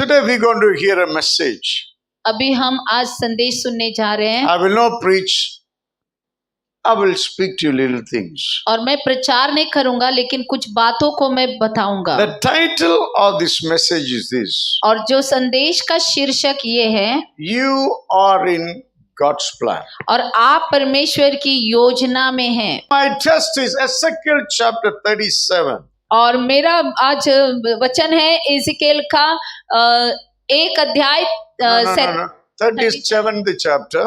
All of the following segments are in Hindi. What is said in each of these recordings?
Today we're going to hear a message. अभी हम आज संदेश सुनने जा रहे हैं I will not preach. I will speak to you little things. और मैं प्रचार नहीं करूंगा, लेकिन कुछ बातों को मैं बताऊंगा। The title of this message is this. और जो संदेश का शीर्षक ये है, You are in God's plan. और आप परमेश्वर की योजना में हैं। My text is Ezekiel chapter 37. और मेरा आज वचन है एजेकिएल का 1 अध्याय 37 the chapter.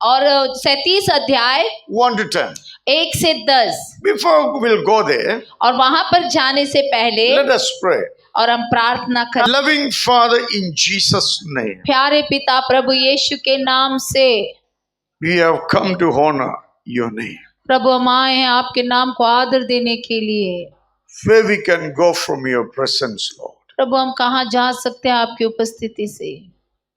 और 37 अध्याय 1 to 10. 1 से 10। Before we'll go there, और वहां पर जाने से पहले let us pray. और हम प्रार्थना करें। Loving Father, in Jesus' name, प्यारे पिता प्रभु यीशु के नाम से we have come to honor your name. प्रभु हम आए हैं आपके नाम को आदर देने के लिए। Where we can go from your presence, Lord. प्रभु हम कहाँ जा सकते हैं आपकी उपस्थिति से।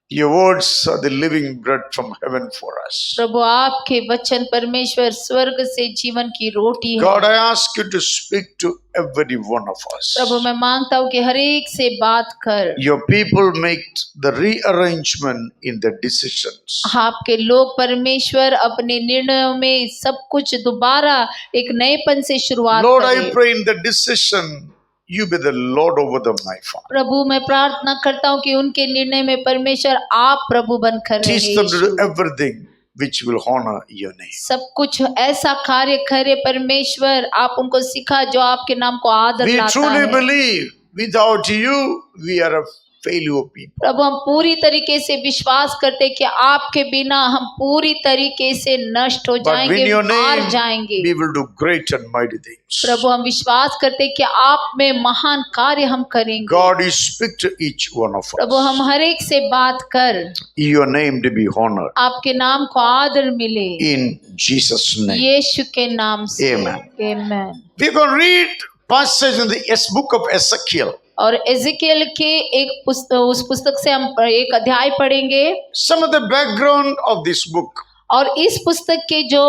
Your words are the living bread from heaven for us. प्रभु आपके वचन परमेश्वर स्वर्ग से जीवन की रोटी है। God, I ask you to speak to every one of us. प्रभु मैं मांगता हूँ कि हर एक से बात कर। Your people make the rearrangement in their decisions. आपके लोग परमेश्वर अपने निर्णयों में सब कुछ दोबारा एक नएपन से शुरुआत Lord, I करें। pray in the decision, you be the Lord over them, my Father. प्रभु मैं प्रार्थना करता हूँ कि उनके निर्णय में परमेश्वर आप प्रभु बनकर Teach रहे। them to do everything which will honor your name. सब कुछ ऐसा कार्य करे परमेश्वर, आप उनको सिखा जो आपके नाम को आदर We लाता truly है। believe without you, we are a failure people. प्रभु हम पूरी तरीके से विश्वास करते कि आपके बिना हम पूरी तरीके से नष्ट हो But जाएंगे, with your हार name, जाएंगे। we will do great and mighty things. प्रभु हम विश्वास करते कि आप में महान कार्य हम करेंगे। God, you speak to each one of Prabhu us. हम हर एक से बात कर, Your name to be honored. आपके नाम को आदर मिले In Jesus' name. यीशु के नाम से। Amen. Amen. We're going to read passage in the book of Ezekiel. और एजेकिएल के एक उस पुस्तक से हम एक अध्याय पढ़ेंगे। Some of the background of this book. और इस पुस्तक के जो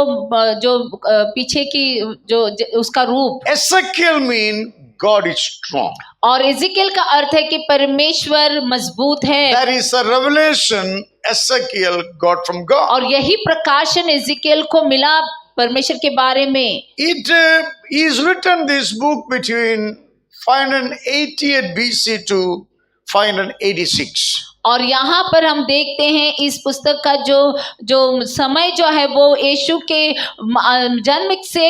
पीछे की जो उसका रूप। Ezekiel mean God is strong. और एजेकिएल का अर्थ है कि परमेश्वर मजबूत है। That is a revelation Ezekiel got from God. और यही प्रकाशन एजेकिएल को मिला परमेश्वर के बारे में। It is written this book between 588 BC to 586. और यहाँ पर हम देखते हैं इस पुस्तक का जो समय जो है वो यीशु के जन्म से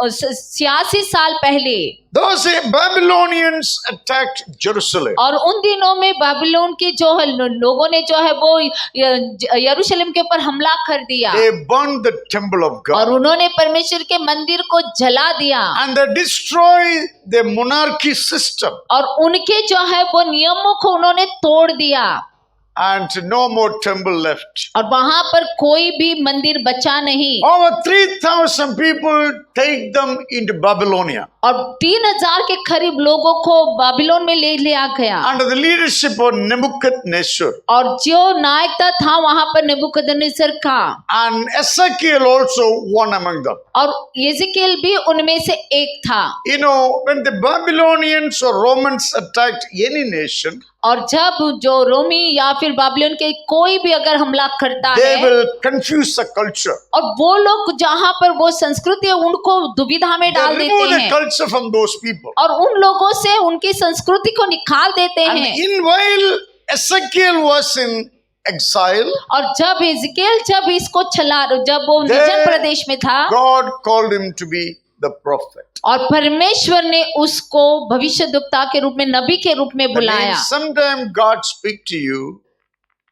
86 साल पहले। Those Babylonians attacked Jerusalem. और उन दिनों में बाबिलोन के जो लोगों ने जो है वो यरूशलेम के ऊपर हमला कर दिया। They burned the temple of God. और उन्होंने परमेश्वर के मंदिर को जला दिया। And they destroyed the monarchy system. और उनके जो है वो नियमों को उन्होंने तोड़ दिया। And no more temple left. और वहां पर कोई भी मंदिर बचा नहीं। Over 3,000 people take them into Babylonia. और 3,000 के करीब लोगों को बाबिलोन में ले लिया गया। Under the leadership of Nebuchadnezzar. और जो नायकता था वहां पर नेबुकदनेस्सर का। And Ezekiel also one among them. और एजेकिएल भी उनमें से एक था। You know, when the Babylonians or Romans attacked any nation, और जब जो रोमी या फिर बाबिलोन के कोई भी अगर हमला करता they है, will confuse the culture. और वो लोग जहाँ पर वो संस्कृति है उनको दुविधा में They डाल देते remove the हैं। culture from those people. और उन लोगों से उनकी संस्कृति को निकाल देते And हैं। while Ezekiel was in exile, और जब एजेकिएल जब वो निर्जन प्रदेश में था, God called him to be the prophet. और परमेश्वर ने उसको भविष्यद्वक्ता के रूप में, नबी के रूप में That बुलाया। means sometimes God speak to you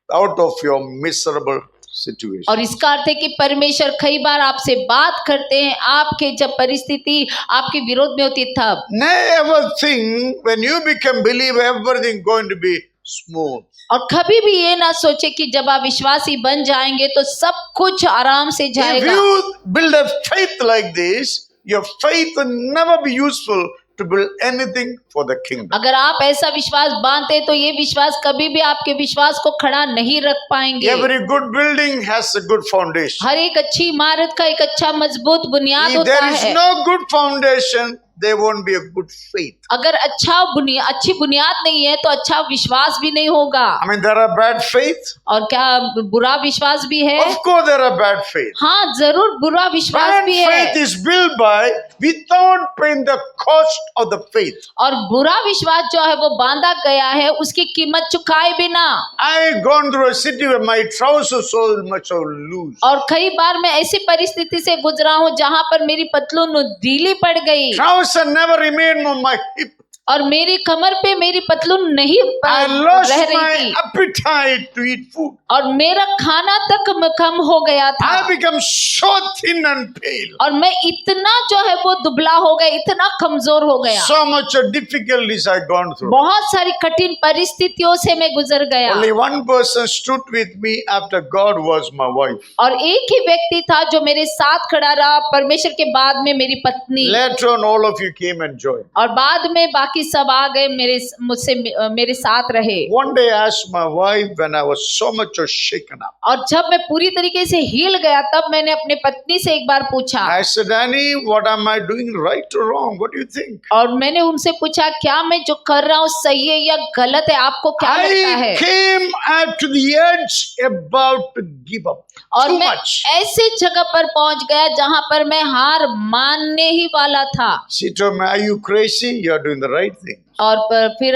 out of your miserable situation. और इसका अर्थ है कि परमेश्वर कई बार आपसे बात करते हैं आपके जब परिस्थिति आपके विरोध में होती तब। Never think when you become believer everything going to be smooth. और कभी भी ये ना सोचे कि जब आप विश्वासी बन जाएंगे तो सब कुछ आराम से If जाएगा। you build a faith like this, your faith will never be useful to build anything for the kingdom. अगर आप ऐसा विश्वास बांधते तो ये विश्वास कभी भी आपके विश्वास को खड़ा नहीं रख पाएंगे। Every good building has a good foundation. हर एक अच्छी इमारत का एक अच्छा मजबूत बुनियाद If होता there is है। no good foundation, there won't be a good faith. अगर अच्छी बुनियाद नहीं है तो अच्छा विश्वास भी नहीं होगा। I mean, there are bad faith. और क्या बुरा विश्वास भी है? Of course, there are bad faith. हाँ, जरूर बुरा विश्वास Bad भी faith है। is built by without paying the cost of the faith. और बुरा विश्वास जो है वो बांधा गया है उसकी कीमत चुकाए बिना। I gone through a city where my trousers so much so loose. और कई बार मैं ऐसी परिस्थिति से गुजरा हूँ जहाँ पर मेरी पतलून ढीली पड़ गई Trousers never remained on my hip. और मेरी कमर पे मेरी पतलून नहीं I lost रह रही my थी appetite to eat food. और मेरा खाना तक कम हो गया था I become so thin and pale. और मैं इतना जो है वो दुबला हो गया, इतना कमजोर हो गया। So much of difficulties I gone through. बहुत सारी कठिन परिस्थितियों से मैं गुजर गया। Only one person stood with me after God was my wife. और एक ही व्यक्ति था जो मेरे साथ खड़ा रहा, परमेश्वर के बाद में मेरी पत्नी। Later on, all of you came and joined. और बाद में बाकी सब आ गए मेरे साथ रहे। One day I asked my wife when I was so much shaken up. और जब मैं पूरी तरीके से हिल गया तब मैंने अपने पत्नी से एक बार पूछा। I said, Annie, what am I doing right or wrong? What do you think? और मैंने उनसे पूछा क्या मैं जो कर रहा हूँ सही है या गलत है, आपको क्या लगता है? I came up to the edge about to give up. और Too मैं much. ऐसी जगह पर पहुंच गया जहां पर मैं हार मानने ही वाला था। She told me, are you crazy? You're doing the right thing. और फिर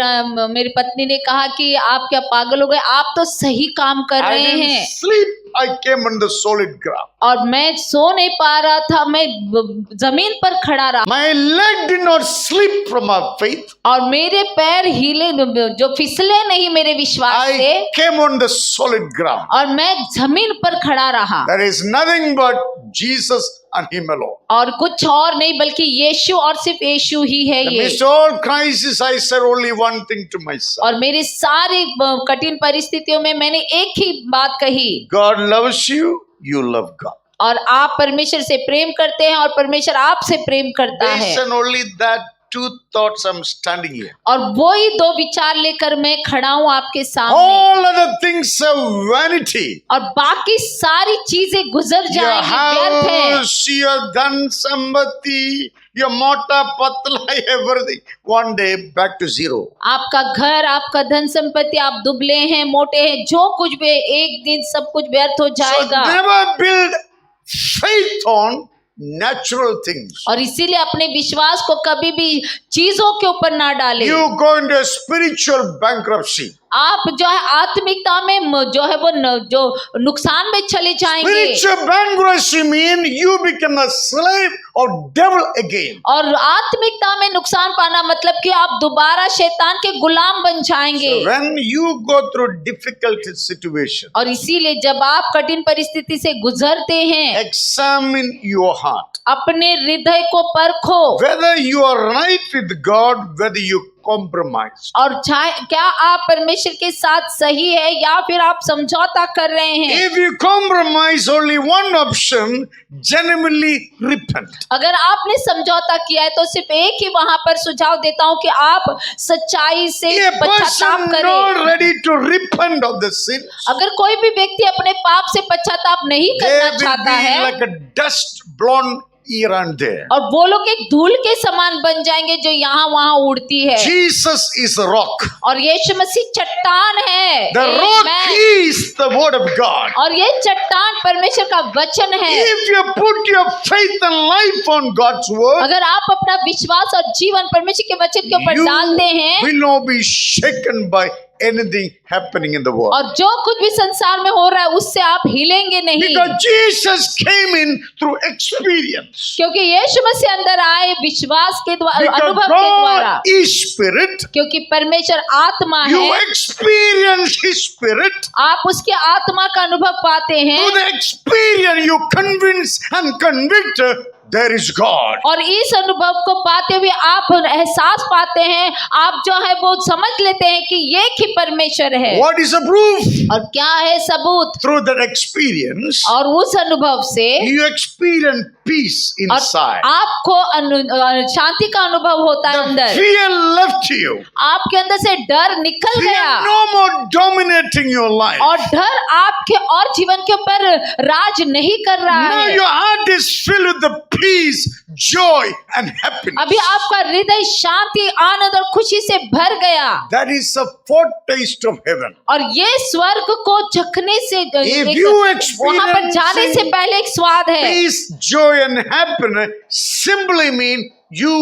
मेरी पत्नी ने कहा कि आप क्या पागल हो गए, आप तो सही काम कर I रहे didn't हैं। sleep. I came on the solid ground. और मैं सो नहीं पा रहा था, मैं जमीन पर खड़ा रहा My leg did not slip from my faith. और मेरे पैर हिले जो फिसले नहीं मेरे विश्वास से, I came on the solid ground. और मैं जमीन पर खड़ा रहा। There is nothing but Jesus and Him alone. और कुछ और नहीं बल्कि यीशु और सिर्फ यीशु ही है ये। Amidst all crisis, I said only one thing to myself. और मेरी सारी कठिन परिस्थितियों में मैंने एक ही बात कही, God loves you, you love God. और आप परमेश्वर से प्रेम करते हैं और परमेश्वर आपसे प्रेम करता है। Based on only that two thoughts, I'm standing here. और वो ही दो विचार लेकर मैं खड़ा हूँ आपके सामने। All other things are vanity. और बाकी सारी चीजें गुजर Your जाएंगी, व्यर्थ है। house, your dhan sambati, your mota patla, everything. One day back to zero. आपका घर, आपका धन संपत्ति, आप दुबले हैं, मोटे हैं, जो कुछ भी है, एक दिन सब कुछ व्यर्थ हो So जाएगा। never build faith on natural things. और इसीलिए अपने विश्वास को कभी भी चीजों के ऊपर ना डालें। You go into a spiritual bankruptcy. आप जो है आत्मिकता में जो है वो जो नुकसान में चले जाएंगे। Spiritual bankruptcy means you become a slave of devil again. और आत्मिकता में नुकसान पाना मतलब कि आप दोबारा शैतान के गुलाम बन जाएंगे। So when you go through difficult situation, और इसीलिए जब आप कठिन परिस्थिति से गुजरते हैं, examine your heart. अपने हृदय को परखो Whether you are right with God, whether you compromise. और क्या आप परमेश्वर के साथ सही है या फिर आप समझौता कर रहे हैं। If you compromise, only one option, genuinely repent. अगर आपने समझौता किया है तो सिर्फ एक ही वहां पर सुझाव देता हूं कि आप सच्चाई से A person पश्चाताप करें। not ready to repent of the sin, अगर कोई भी व्यक्ति अपने पाप से पश्चाताप नहीं they करना will चाहता be है like a dust blown here and there. और वो लोग एक धूल के समान बन जाएंगे जो यहाँ वहाँ उड़ती है। Jesus is a rock. और यीशु मसीह चट्टान है। The rock Amen. is the word of God. और ये चट्टान परमेश्वर का वचन है। If you put your faith and life on God's word, अगर आप अपना विश्वास और जीवन परमेश्वर के वचन के ऊपर you डालते हैं will not be shaken by anything happening in the world. और जो कुछ भी संसार में हो रहा है उससे आप हिलेंगे नहीं, Because Jesus came in through experience. क्योंकि यीशु मसीह अंदर आए विश्वास के द्वारा, Because अनुभव के द्वारा। God is spirit. क्योंकि परमेश्वर आत्मा You है, experience His spirit. आप उसके आत्मा का अनुभव पाते हैं Through the experience, you convince and convict there is God. और इस अनुभव को पाते हुए आप एहसास पाते हैं, आप जो है वो समझ लेते हैं कि ये ही परमेश्वर है। What is the proof? और क्या है सबूत? Through that experience, और उस अनुभव से you experience peace और inside. आपको शांति का अनुभव होता है The अंदर। fear left you. आपके अंदर से डर निकल Fear गया no more dominating your life. और डर आपके और जीवन के ऊपर राज नहीं कर रहा Now है। your heart is filled with the peace, joy, and happiness. अभी आपका हृदय शांति, आनंद और खुशी से भर गया, That is a foretaste of heaven. और ये स्वर्ग को चखने से If एक, you वहां पर जाने से experience पहले एक स्वाद है। peace, joy, and happiness simply mean you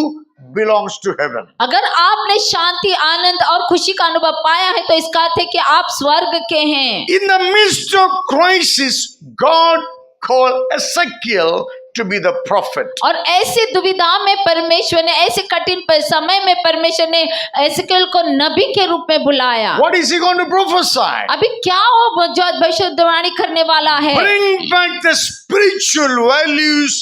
belongs to heaven. अगर आपने शांति, आनंद और खुशी का अनुभव पाया है तो इसका अर्थ है कि आप स्वर्ग के हैं। In the midst of crisis, God called Ezekiel to be the prophet. और ऐसी दुविधा में परमेश्वर ने, ऐसे कठिन समय में परमेश्वर ने एजेकिएल को नबी के रूप में बुलाया। What is he going to prophesy? अभी क्या वो जो भविष्यवाणी करने वाला है? Bring back the spiritual values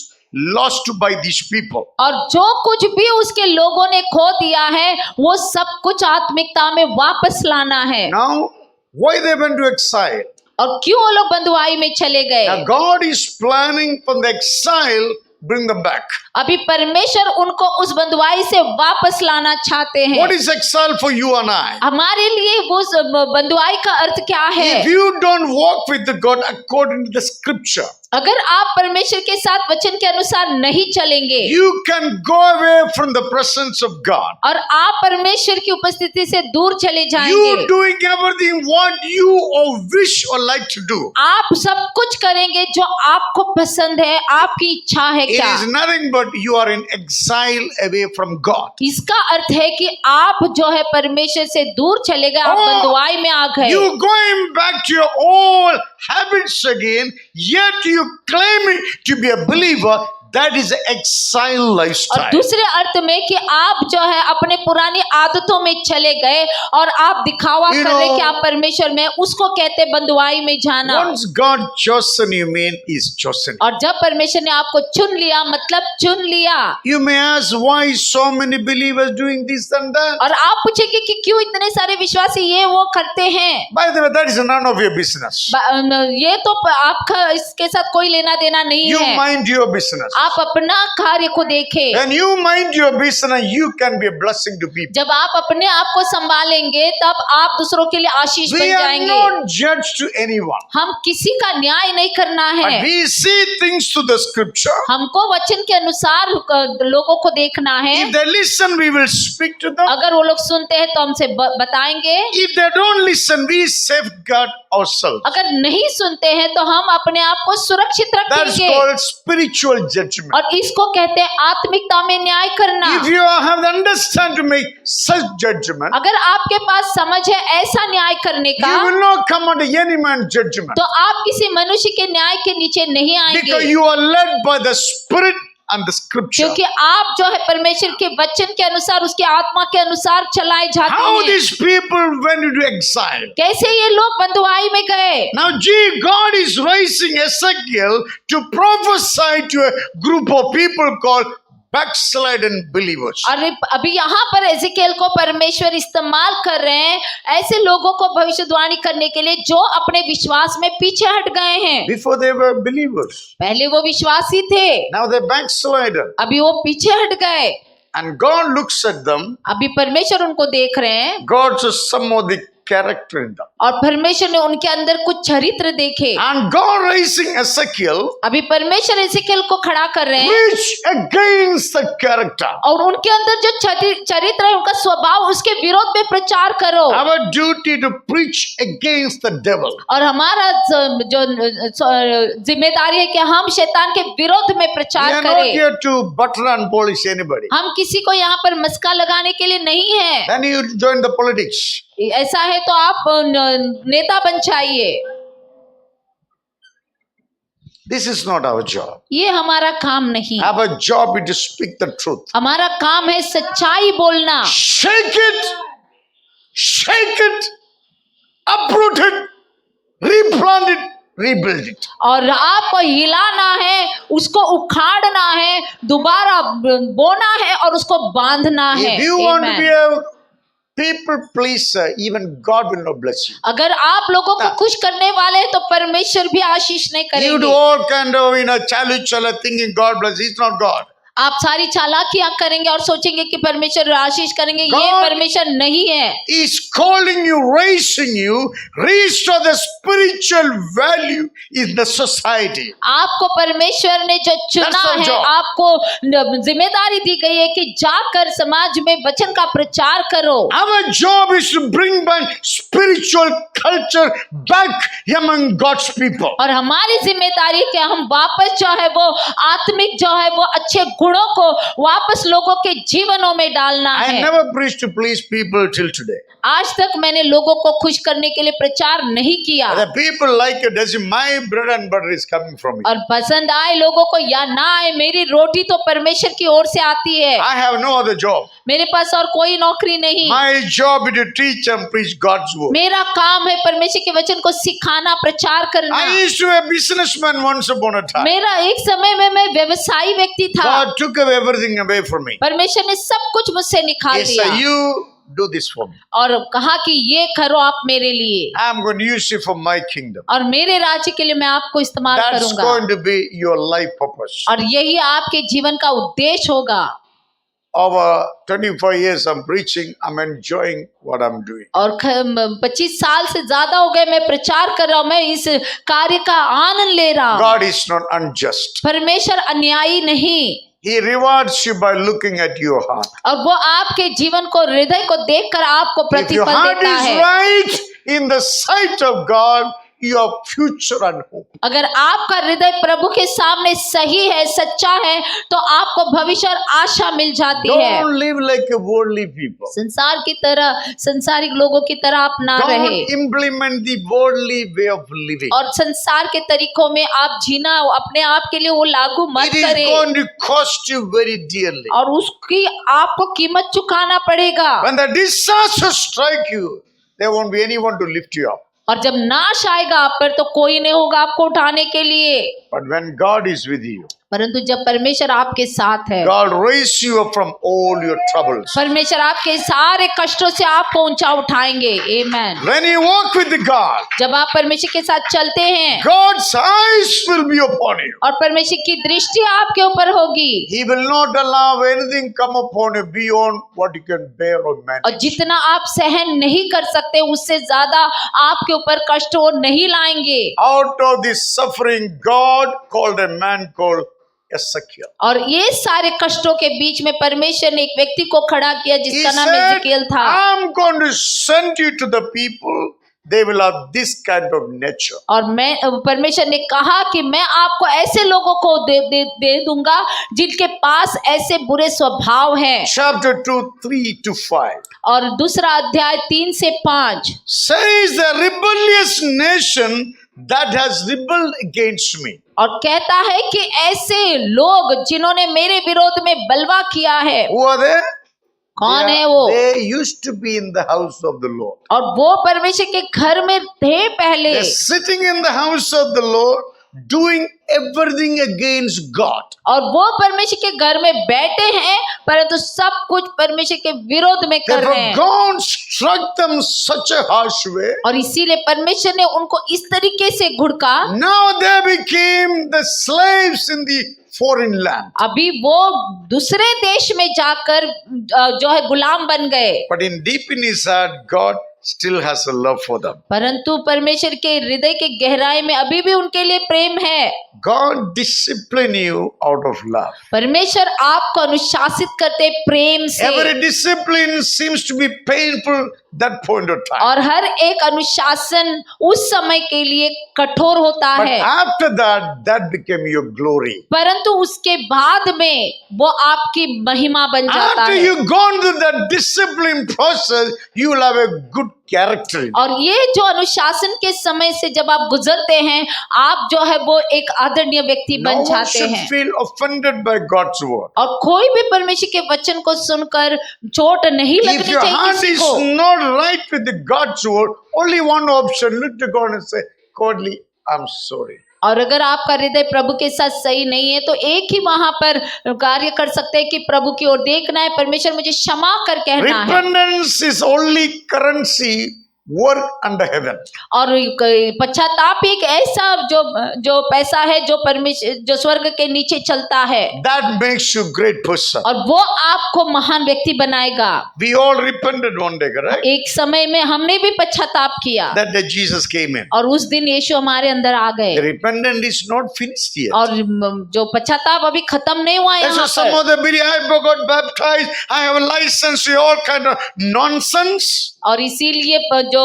lost by these people. और जो कुछ भी उसके लोगों ने खो दिया है वो सब कुछ आत्मिकता में वापस लाना है। Now, why they went to exile? और क्यों वो लोग बंधुआई में चले गए? Now, God is planning from the exile, bring them back. अभी परमेश्वर उनको उस बंधुआई से वापस लाना चाहते हैं। What is exile for you and I? हमारे लिए वो बंधुआई का अर्थ क्या है? If you don't walk with the God according to the scripture, अगर आप परमेश्वर के साथ वचन के अनुसार नहीं चलेंगे, you can go away from the presence of God. और आप परमेश्वर की उपस्थिति से दूर चले You जाएंगे, doing everything what you or wish or like to do. आप सब कुछ करेंगे जो आपको पसंद है, आपकी इच्छा है It क्या? is nothing but you are in exile away from God. इसका अर्थ है कि आप जो है परमेश्वर से दूर चले गए, आप Oh, बंधुआई में आ गए, You going back to your old habits again, yet you claiming to be a believer. That is an exile और lifestyle. दूसरे अर्थ में कि आप जो है अपने पुरानी आदतों में चले गए और आप दिखावा You कर रहे know, कि आप परमेश्वर में, उसको कहते बंधुआई में जाना। Once God chosen you, mean is chosen. और जब परमेश्वर ने आपको चुन लिया मतलब चुन लिया। You may ask why so many believers doing this and that. और आप पूछेंगे कि क्यों इतने सारे विश्वासी ये वो करते हैं? By the way, that is none of your business. ये तो आपका इसके साथ कोई लेना देना नहीं You है। mind your business. आप अपना कार्य को देखें। When you mind your business, you can be a blessing to people. जब आप अपने आप को संभालेंगे तब आप दूसरों के लिए आशीष We बन are जाएंगे। not judged to anyone. हम किसी का न्याय नहीं करना है, But we see things to the scripture. हमको वचन के अनुसार लोगों को देखना है। If they listen, we will speak to them. अगर वो लोग सुनते हैं तो हमसे बताएंगे, If they don't listen, we safeguard ourselves. अगर नहीं सुनते हैं तो हम अपने आप को सुरक्षित That's रखेंगे। called spiritual judgment. और इसको कहते हैं आत्मिकता में न्याय करना। If you have the understanding to make such judgment, अगर आपके पास समझ है ऐसा न्याय करने का, you will not come under any man's judgment. तो आप किसी मनुष्य के न्याय के नीचे नहीं Because आएंगे, you are led by the Spirit and the Scripture. क्योंकि आप जो है परमेश्वर के वचन के अनुसार, उसके आत्मा के अनुसार चलाए जाते How हैं। these people went into exile? कैसे ये लोग बंधुआई में गए? Now, God is raising Ezekiel to prophesy to a group of people called backslidden believers. और अभी यहाँ पर एजेकिएल को परमेश्वर इस्तेमाल कर रहे हैं ऐसे लोगों को भविष्यवाणी करने के लिए जो अपने विश्वास में पीछे हट गए हैं। Before they were believers, पहले वो विश्वासी थे, now they're backslidden. अभी वो पीछे हट गए। And God looks at them. अभी परमेश्वर उनको देख रहे हैं God says some of the character in them. और परमेश्वर ने उनके अंदर कुछ चरित्र देखे। And God raising Ezekiel, अभी परमेश्वर एजेकिएल को खड़ा कर रहे हैं preach against the character. और उनके अंदर जो चरित्र है, उनका स्वभाव, उसके विरोध में प्रचार करो। Our duty to preach against the devil. और हमारा जो जिम्मेदारी है कि हम शैतान के विरोध में We प्रचार are not करें। here to butter and polish anybody. हम किसी को यहाँ पर मस्का लगाने के लिए नहीं है। Then you join the politics. ऐसा है तो आप नेता बन जाइए। This is not our job. ये हमारा काम नहीं। Our job is to speak the truth. हमारा काम है सच्चाई बोलना। Shake it, uproot it, replant it, rebuild it. और आपको हिलाना है, उसको उखाड़ना है, दोबारा बोना है और उसको बांधना है। If you want to Amen. be a people pleaser, even God will not bless you. अगर आप लोगों को खुश करने वाले हैं तो परमेश्वर भी आशीष नहीं You do करेंगे। all kind of chalu chala thinking God bless. He's not God. आप सारी चालाकियां करेंगे और सोचेंगे कि परमेश्वर आशीष करेंगे, ये God परमेश्वर नहीं है। is calling you, raising you, restore the spiritual value in the society. आपको परमेश्वर ने जो चुना That's our है, job. आपको जिम्मेदारी दी गई है कि जाकर समाज में वचन का प्रचार करो। Our job is to bring back spiritual culture back among God's people. और हमारी जिम्मेदारी है कि हम वापस जो है वो आत्मिक जो है वो अच्छे गुणों को वापस लोगों के जीवनों में डालना I है। never preached to please people till today. आज तक मैंने लोगों को खुश करने के लिए प्रचार नहीं किया, The people like it as if my bread and butter is coming from it. और पसंद आए लोगों को या ना आए, मेरी रोटी तो परमेश्वर की ओर से आती है। I have no other job. मेरे पास और कोई नौकरी नहीं। My job is to teach and preach God's word. मेरा काम है परमेश्वर के वचन को सिखाना, प्रचार करना। I used to be a businessman once upon a time. मेरा एक समय में मैं व्यवसायी व्यक्ति था। God took away everything away from me. परमेश्वर ने सब कुछ मुझसे निकाल Yes, दिया sir, you do this for me. और कहा कि ये करो आप मेरे लिए, I'm going to use it for my kingdom. और मेरे राज्य के लिए मैं आपको इस्तेमाल That's करूंगा, going to be your life purpose. और यही आपके जीवन का उद्देश्य होगा। Over 25 years I'm preaching, I'm enjoying what I'm doing. और 25 साल से ज्यादा हो गए मैं प्रचार कर रहा हूँ, मैं इस कार्य का आनंद ले रहा हूँ। God is not unjust. परमेश्वर अन्यायी नहीं, He rewards you by looking at your heart. और वो आपके जीवन को, हृदय को देखकर आपको If your प्रतिफल heart देता is है। right in the sight of God, you have future and hope. अगर आपका हृदय प्रभु के सामने सही है, सच्चा है, तो आपको भविष्य और आशा मिल जाती है। Don't live like a worldly people. संसार की तरह, संसारिक लोगों की तरह आप ना रहे, Don't implement the worldly way of living. और संसार के तरीकों में आप जीना अपने आप के लिए वो लागू मत It is करें, going to cost you very dearly. और उसकी आपको कीमत चुकाना पड़ेगा। When the disaster strike you, there won't be anyone to lift you up. और जब नाश आएगा आप पर तो कोई नहीं होगा आपको उठाने के लिए। But when God is with you, परंतु जब परमेश्वर आपके साथ है, God raise you up from all your troubles. परमेश्वर आपके सारे कष्टों से आपको ऊंचा उठाएंगे। आमेन। When you walk with God, जब आप परमेश्वर के साथ चलते हैं, God's eyes will be upon you. और परमेश्वर की दृष्टि आपके ऊपर होगी, He will not allow anything come upon you beyond what you can bear or और manage. जितना आप सहन नहीं कर सकते उससे ज्यादा आपके ऊपर कष्ट वो नहीं लाएंगे। Out of this suffering, God called a man called Ezekiel. और ये सारे कष्टों के बीच में परमेश्वर ने एक व्यक्ति को खड़ा किया He जिसका नाम said, एजेकियल था। I'm going to send you to the people. They will have this kind of nature. और मैं, परमेश्वर ने कहा कि मैं आपको ऐसे लोगों को दे दूंगा जिनके पास ऐसे बुरे स्वभाव हैं। Chapter 2, 3 to 5. और दूसरा अध्याय 3 से 5 Says the rebellious nation that has rebelled against me. और कहता है कि ऐसे लोग जिन्होंने मेरे विरोध में बलवा किया है। Who are they? कौन है वो? They used to be in the house of the Lord. और वो परमेश्वर के घर में थे पहले, They're sitting in the house of the Lord, doing everything against God. और वो परमेश्वर के घर में बैठे हैं परंतु सब कुछ परमेश्वर के विरोध में कर रहे Therefore, हैं। God struck them such a harsh way. और इसीलिए परमेश्वर ने उनको इस तरीके से घुड़का, Now they became the slaves in the foreign land. अभी वो दूसरे देश में जाकर जो है गुलाम बन गए। But in deep in his heart, God still has a love for them. परंतु परमेश्वर के हृदय के गहराई में अभी भी उनके लिए प्रेम है। God discipline you out of love. परमेश्वर आपको अनुशासित करते प्रेम से, Every discipline seems to be painful that point of time. और हर एक अनुशासन उस समय के लिए कठोर होता But है, after that, that became your glory. परंतु उसके बाद में वो आपकी महिमा बन जाता After है। you've gone through that discipline process, you will have a good character. और ये जो अनुशासन के समय से जब आप गुजरते हैं, आप जो है वो एक आदरणीय व्यक्ति No बन one जाते should हैं। feel offended by God's word. और कोई भी परमेश्वर के वचन को सुनकर चोट नहीं If लगनी your चाहिए heart किसी is को। not right with the God's word, only one option, look to God and say, Godly, I'm sorry. और अगर आपका हृदय प्रभु के साथ सही नहीं है तो एक ही वहां पर कार्य कर सकते हैं कि प्रभु की ओर देखना है, परमेश्वर मुझे क्षमा कर कहना है। Repentance is only currency work under heaven. और पश्चाताप एक ऐसा जो पैसा है जो परमेश्वर जो स्वर्ग के नीचे चलता है, That makes you great person. और वो आपको महान व्यक्ति बनाएगा। We all repented one day, correct? एक समय में हमने भी पश्चाताप किया, That day Jesus came in. और उस दिन यीशु हमारे अंदर आ The गए, repentance is not finished yet. और जो पश्चाताप अभी खत्म नहीं हुआ है That's why यहाँ some पर। of the believe I got baptized, I have a license, all kind of nonsense. और इसीलिए जो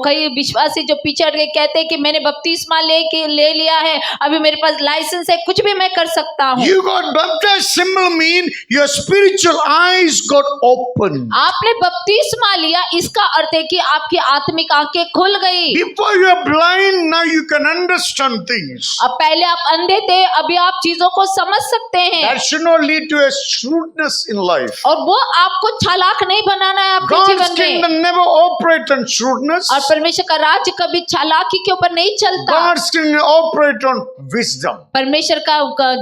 कई विश्वासी जो पिछड़ के कहते हैं कि मैंने बपतिस्मा ले लिया है, अभी मेरे पास लाइसेंस है, कुछ भी मैं कर सकता हूँ। You got baptized symbol mean your spiritual eyes got opened. आपने बपतिस्मा लिया, इसका अर्थ है कि आपकी आत्मिक आंखें खुल गई। Before you are blind, now you can understand things. अब पहले आप अंधे थे, अभी आप चीजों को समझ सकते हैं, That should not lead to a shrewdness in life. और वो आपको चालाक नहीं बनाना है आपके God's जीवन में। kingdom never operate on shrewdness. और परमेश्वर का राज्य कभी चालाकी के ऊपर नहीं चलता। God's kingdom operate on wisdom. परमेश्वर का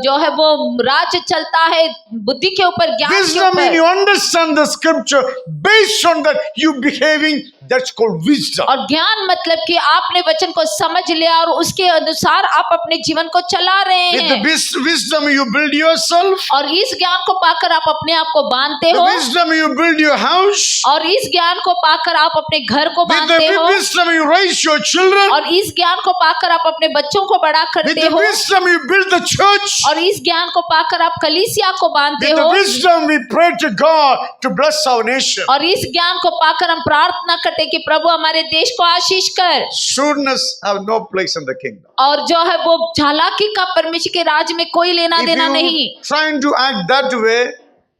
जो है वो राज्य चलता है बुद्धि के ऊपर, ज्ञान के Wisdom means you ऊपर। understand the scripture based on that you behaving. That's called wisdom. और ज्ञान मतलब कि आपने वचन को समझ लिया और उसके अनुसार आप अपने जीवन को चला रहे With the हैं, wisdom you build yourself. और इस ज्ञान को पाकर आप अपने आप को बांधते The हो, wisdom you build your house. और इस ज्ञान को पाकर आप अपने घर को With बांधते the हो, wisdom you raise your children. और इस ज्ञान को पाकर आप अपने बच्चों को बड़ा With करते the हो, wisdom you build the church. और इस ज्ञान को पाकर आप कलीसिया को बांधते With the हो, wisdom we pray to God to bless our nation. और इस ज्ञान को पाकर हम प्रार्थना करते कि प्रभु हमारे देश को आशीष कर। Shrewdness have no place in the kingdom. और जो है वो चालाकी का परमेश्वर के राज में कोई लेना If देना नहीं। you trying to act that way,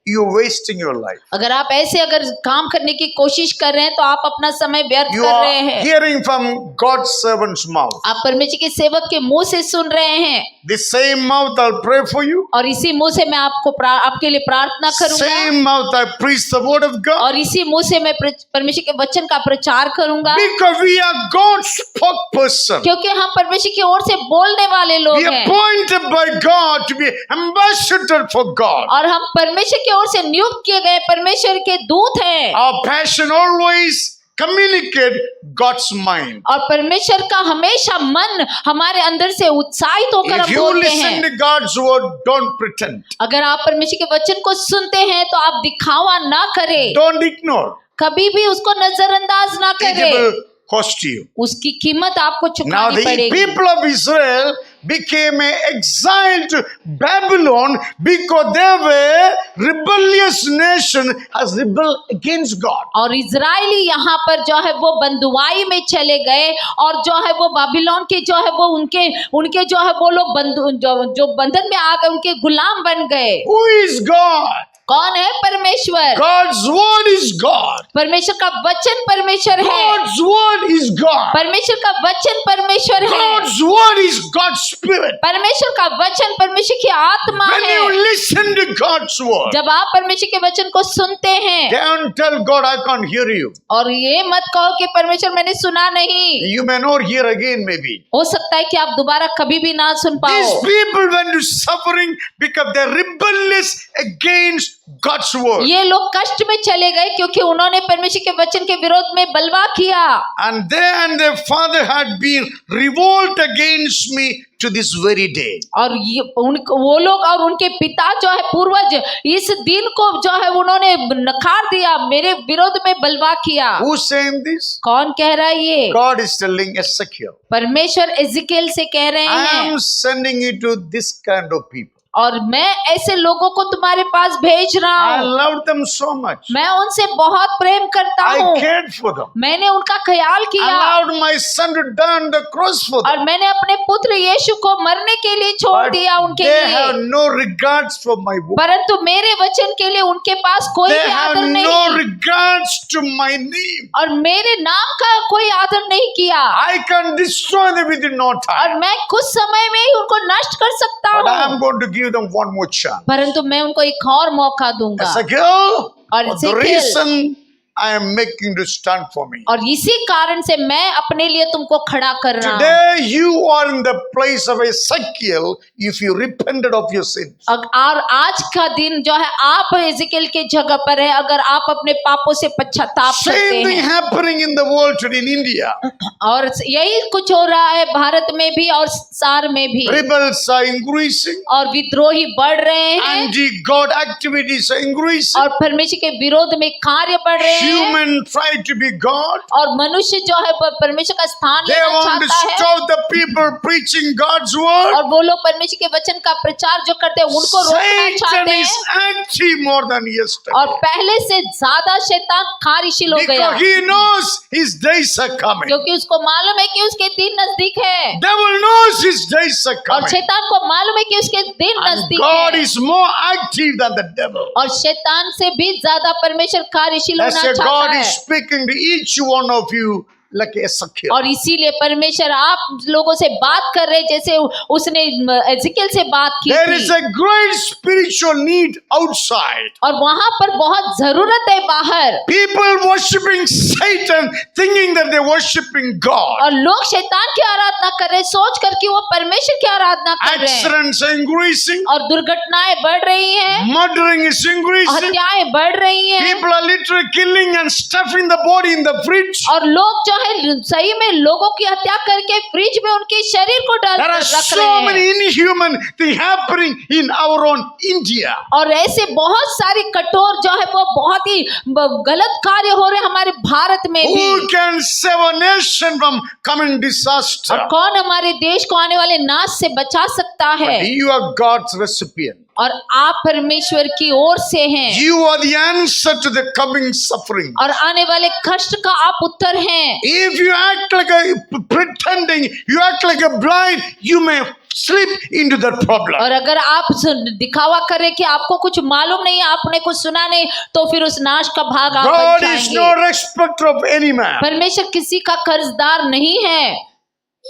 you're wasting your life. अगर आप ऐसे अगर काम करने की कोशिश कर रहे हैं तो आप अपना समय व्यर्थ You कर रहे are हैं। hearing from God's servant's mouth. आप परमेश्वर के सेवक के मुंह से सुन रहे हैं, The same mouth I'll pray for you. और इसी मुंह से मैं आपके लिए प्रार्थना करूंगा, Same mouth I preach the word of God. और इसी मुंह से मैं परमेश्वर के वचन का प्रचार करूंगा, Because we are God's spokesperson. क्योंकि हम परमेश्वर की ओर से बोलने वाले लोग We are हैं, appointed by God to be ambassador for God. और हम परमेश्वर की ओर से नियुक्त किए गए परमेश्वर के दूत हैं। Our passion always communicate God's mind. और परमेश्वर का हमेशा मन हमारे अंदर से उत्साहित होकर If हम you बोलते listen हैं। to God's word, don't pretend. अगर आप परमेश्वर के वचन को सुनते हैं तो आप दिखावा ना करें, Don't ignore. कभी भी उसको नजरअंदाज ना It करें, will cost you. उसकी कीमत आपको Now चुकानी the पड़ेगी। people of Israel became an exile to Babylon because they were rebellious nation has rebelled against God. और इजरायली यहाँ पर जो है वो बंधुआई में चले गए, और जो है वो बाबिलोन के जो है वो उनके जो है वो लोग जो बंधन में आ गए, उनके गुलाम बन गए। Who is God? कौन है परमेश्वर? God's word is God. परमेश्वर का वचन परमेश्वर है, God's word is God. परमेश्वर का वचन परमेश्वर है, God's word is God's spirit. परमेश्वर का वचन परमेश्वर की आत्मा When है। you listen to God's word, जब आप परमेश्वर के वचन को सुनते हैं, don't tell God I can't hear you. और ये मत कहो कि परमेश्वर मैंने सुना नहीं, You may not hear again maybe. हो सकता है कि आप दोबारा कभी भी ना सुन These पाओ। people went to suffering because they're rebellious against God's word. ये लोग कष्ट में चले गए क्योंकि उन्होंने परमेश्वर के वचन के विरोध में बलवा किया, And they and their father had been revolt against me to this very day. और वो लोग और उनके पिता जो है पूर्वज इस दिन को जो है उन्होंने नकार दिया, मेरे विरोध में बलवा किया। Who's saying this? कौन कह रहा है ये? God is telling Ezekiel, परमेश्वर एजिकेल से कह रहे I हैं, am sending you to this kind of people. और मैं ऐसे लोगों को तुम्हारे पास भेज रहा I हूँ, love them so much. मैं उनसे बहुत प्रेम करता I हूँ, cared for them. मैंने उनका ख्याल I किया, allowed my son to die on the cross for them. और मैंने अपने पुत्र यीशु को मरने के लिए छोड़ But दिया उनके they have लिए, no regards for my word. परंतु मेरे वचन के लिए उनके पास कोई They भी have आदर no नहीं, regards to my name. और मेरे नाम का कोई आदर नहीं किया, I can destroy them within no time. और मैं कुछ समय में ही उनको नष्ट कर सकता But I am हूँ, going to give them one more chance. परंतु मैं उनको एक और मौका दूंगा। Ezekiel, और the Ezekiel, reason I am making to stand for me. और इसी कारण से मैं अपने लिए तुमको खड़ा कर रहा हूँ। Today you are in the place of Ezekiel if you repented of your sins. और आज का दिन जो है आप एजेकिएल के जगह पर है, अगर आप अपने पापों से पश्चाताप करते Same thing हैं। happening in the world today in India. और यही कुछ हो रहा है भारत में भी और संसार में भी। Rebels are increasing. और विद्रोही बढ़ रहे हैं Anti-God activities are increasing. और परमेश्वर के विरोध में कार्य बढ़ रहे हैं। Human try to be God. और मनुष्य जो है परमेश्वर का स्थान They लेना want to चाहता है stop the people preaching God's word. और वो लोग परमेश्वर के वचन का प्रचार जो करते हैं उनको रोकना Satan चाहते is हैं। active more than yesterday. और पहले से ज्यादा शैतान कार्यशील हो गया, Because he knows his days are coming. क्योंकि उसको मालूम है कि उसके दिन नजदीक है। Devil knows his days are और coming. शैतान को मालूम है कि उसके दिन And नजदीक God है। is more active than the devil. और शैतान से भी ज्यादा परमेश्वर कार्यशील As होना a चाहता God है। is speaking to each one of you like Ezekiel. और इसीलिए परमेश्वर आप लोगों से बात कर रहे हैं जैसे उसने एजेकिएल से बात की There थी। is a great spiritual need outside. और वहां पर बहुत जरूरत है बाहर। People worshiping Satan thinking that they're worshiping God. और लोग शैतान की आराधना कर रहे हैं सोच कर कि वो परमेश्वर की आराधना कर रहे हैं। Accidents are increasing. और दुर्घटनाएं बढ़ रही हैं, Murdering is increasing. हत्याएं बढ़ रही हैं। People are literally killing and stuffing the body in the fridge. और लोग जो है सही में लोगों की हत्या करके फ्रिज में उनके शरीर को डाल There are रख रहे so हैं। many inhuman things happening in our own India. और ऐसे बहुत सारी कठोर जो है वो बहुत ही गलत कार्य हो रहे हैं हमारे भारत में भी। Who can save a nation from coming disaster? और कौन हमारे देश को आने वाले नाश से बचा सकता है? But you are God's recipient. और आप परमेश्वर की ओर से हैं। You are the answer to the coming suffering. और आने वाले कष्ट का आप उत्तर हैं। If you act like a pretending, you act like a blind, you may slip into that problem. और अगर आप दिखावा करें कि आपको कुछ मालूम नहीं है, आपने कुछ सुना नहीं, तो फिर उस नाश का भाग आप बन God is जाएंगे। no respecter of any man. परमेश्वर किसी का कर्जदार नहीं है,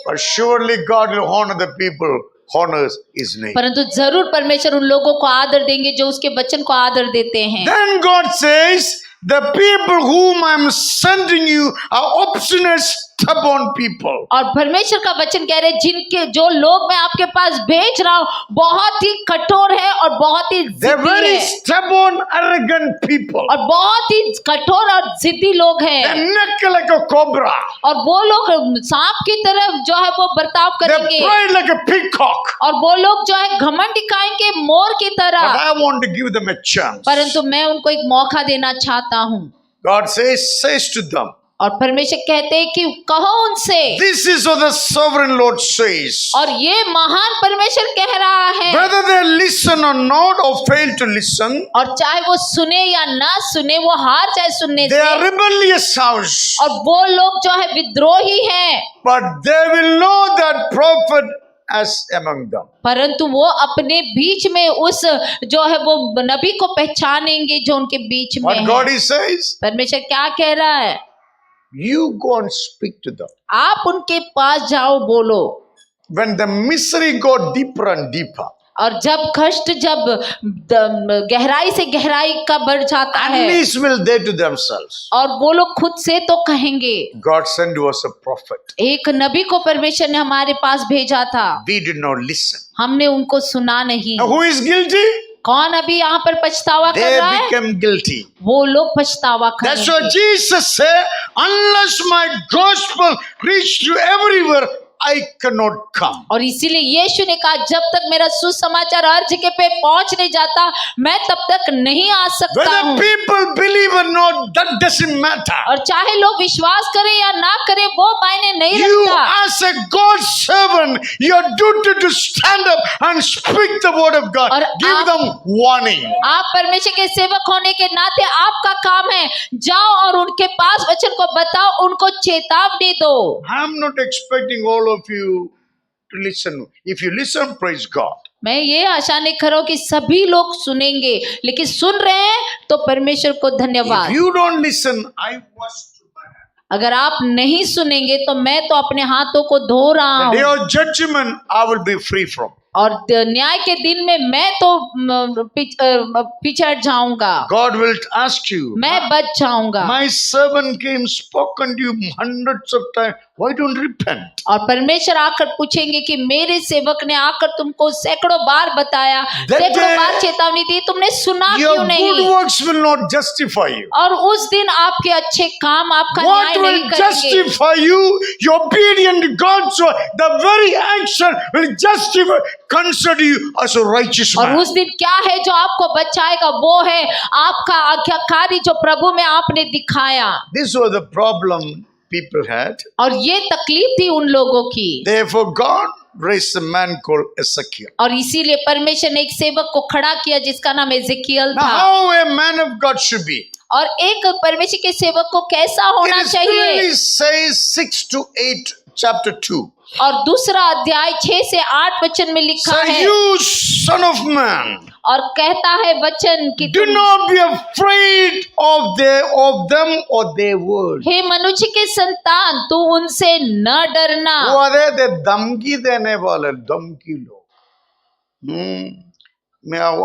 But surely God will honor the people, honors his name. परंतु जरूर परमेश्वर उन लोगों को आदर देंगे जो उसके वचन को आदर देते हैं। Then God says, the people whom I am sending you are obstinate, stubborn people. और परमेश्वर का वचन कह रहे जिनके जो लोग मैं आपके पास भेज रहा हूँ बहुत ही कठोर है और बहुत ही They're जिद्दी very है stubborn, arrogant people. और बहुत ही कठोर और जिद्दी लोग They हैं। neck like a cobra. और वो लोग सांप की तरह जो है वो बर्ताव They करेंगे pride like a peacock. और वो लोग जो है घमंड दिखाएंगे मोर की But तरह, I want to give them a chance. परंतु मैं उनको एक मौका देना चाहता हूँ। God says to them, और परमेश्वर कहते हैं कि कहो उनसे, this is what the sovereign Lord says. और ये महान परमेश्वर कह रहा है, Whether they listen or not or fail to listen, और चाहे वो सुने या ना सुने, वो हार जाए सुनने they are से, rebellious house. और वो लोग जो है विद्रोही हैं, But they will know that prophet as among them. परंतु वो अपने बीच में उस जो है वो नबी को पहचानेंगे जो उनके बीच में What है। God is says, परमेश्वर क्या कह रहा है? you go and speak to them. आप उनके पास जाओ, बोलो। When the misery got deeper and deeper, और जब कष्ट जब गहराई से गहराई का बढ़ जाता at है, least will they to themselves, और वो लोग खुद से तो कहेंगे, God sent to us a prophet. एक नबी को परमेश्वर ने हमारे पास भेजा था, We did not listen. हमने उनको सुना नहीं। Now who is guilty? कौन अभी यहाँ पर पछतावा कर They रहा है? became guilty. वो लोग पछतावा That's करेंगे। what Jesus said, unless my gospel reach to everywhere, I cannot come. और इसीलिए यीशु ने कहा जब तक मेरा सुसमाचार हर जगह पे पहुंच नहीं जाता मैं तब तक नहीं आ सकता Whether हूँ। people believe or not, that doesn't matter. और चाहे लोग विश्वास करें या ना करें वो मायने नहीं You रखता। as a God's servant, your duty to stand up and speak the word of God. और Give आप- them warning. आप परमेश्वर के सेवक होने के नाते आपका काम है जाओ और उनके पास वचन को बताओ, उनको चेतावनी दो। I'm not expecting all of you to listen. If you listen, praise God. मैं ये आशा नहीं कर रहा हूं कि सभी लोग सुनेंगे, लेकिन सुन रहे हैं तो परमेश्वर को If धन्यवाद। you don't listen, I wash my hands. अगर आप नहीं सुनेंगे तो मैं तो अपने हाथों को धो रहा The day हूँ। of judgment, I will be free from. और न्याय के दिन में मैं तो पिछड़ जाऊंगा, God will ask you, मैं बच जाऊंगा। my servant came, spoken to you hundreds of times. Why don't you repent? और परमेश्वर आकर पूछेंगे कि मेरे सेवक ने आकर तुमको सैकड़ों बार बताया, सैकड़ों बार चेतावनी दी, तुमने सुना Your क्यों good नहीं? works will not justify you. और उस दिन आपके अच्छे काम आपका न्याय What नहीं will करेंगे। justify you? Your obedient to God's word. The very action will justify, consider you as a righteous और man. उस दिन क्या है जो आपको बचाएगा? वो है आपका आज्ञाकारी जो प्रभु में आपने दिखाया। This was the problem people had. और ये तकलीफ थी उन लोगों की, Therefore, God raised a man called Ezekiel. और इसीलिए परमेश्वर ने एक सेवक को खड़ा किया जिसका नाम एजेकियल Now, था। how a man of God should be? और एक परमेश्वर के सेवक को कैसा होना It चाहिए? clearly says 6 to 8, chapter 2. और दूसरा अध्याय 6 से 8 वचन में लिखा So, है, you son of man, और कहता है वचन कि do not be afraid of them or their word. हे मनुष्य के संतान, तू उनसे न डरना। वो अरे दे धमकी देने वाले, धमकी लो।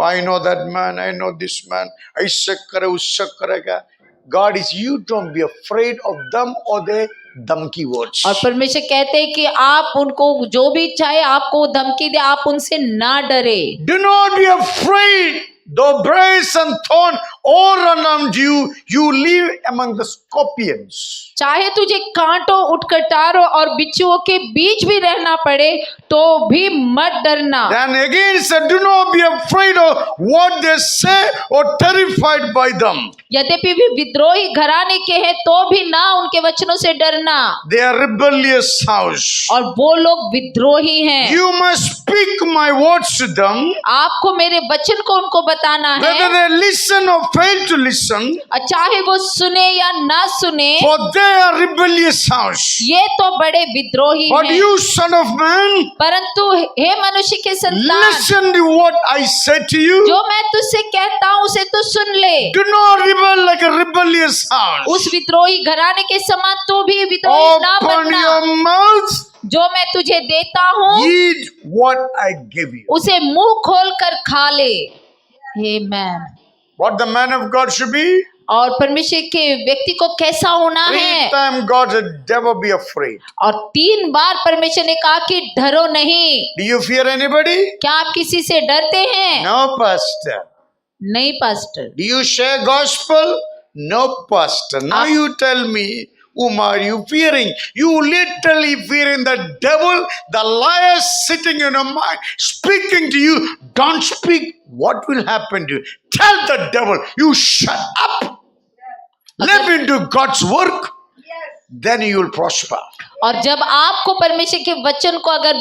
I know that man, I know this man, ऐसे करे उससे करेगा। God is, you don't be afraid of them or their धमकी words. और परमेश्वर कहते हैं कि आप उनको जो भी चाहे आपको धमकी दे, आप उनसे ना डरे। Do not be afraid, though briars and thorn all around you, you live among the scorpions. चाहे तुझे कांटों, उठकटारों और बिच्छुओं के बीच भी रहना पड़े तो भी मत डरना। Then again said, do not be afraid of what they say or terrified by them. यद्यपि भी विद्रोही घराने के हैं तो भी ना उनके वचनों से डरना। They are rebellious house. और वो लोग विद्रोही हैं। You must speak my words to them. आपको मेरे वचन को उनको बताना है, Whether they listen or fail to listen, चाहे वो सुने या ना सुने, for they are rebellious house. ये तो बड़े विद्रोही But हैं। you son of man, परंतु हे मनुष्य के संतान, listen to what I said to you. जो मैं तुझसे कहता हूँ उसे तू सुन ले। Do not rebel like a rebellious house. उस विद्रोही घराने के समान तू भी विद्रोही ना Open बनना। your mouth, जो मैं तुझे देता हूँ eat what I give you. उसे मुंह खोल कर खा ले। Amen। What the man of God should be? और परमेश्वर के व्यक्ति को कैसा होना 3 है? times God said, never be afraid. और 3 बार परमेश्वर ने कहा कि डरो नहीं। Do you fear anybody? क्या आप किसी से डरते हैं? No, pastor. नहीं pastor. Do you share gospel? No, pastor. Now you tell me, whom are you fearing? You literally fearing the devil, the liar sitting in your mind, speaking to you. Don't speak. What will happen to you? Tell the devil, you shut up. Live into God's work. Then you will prosper. और जब आपको परमेश्वर के वचन को अगर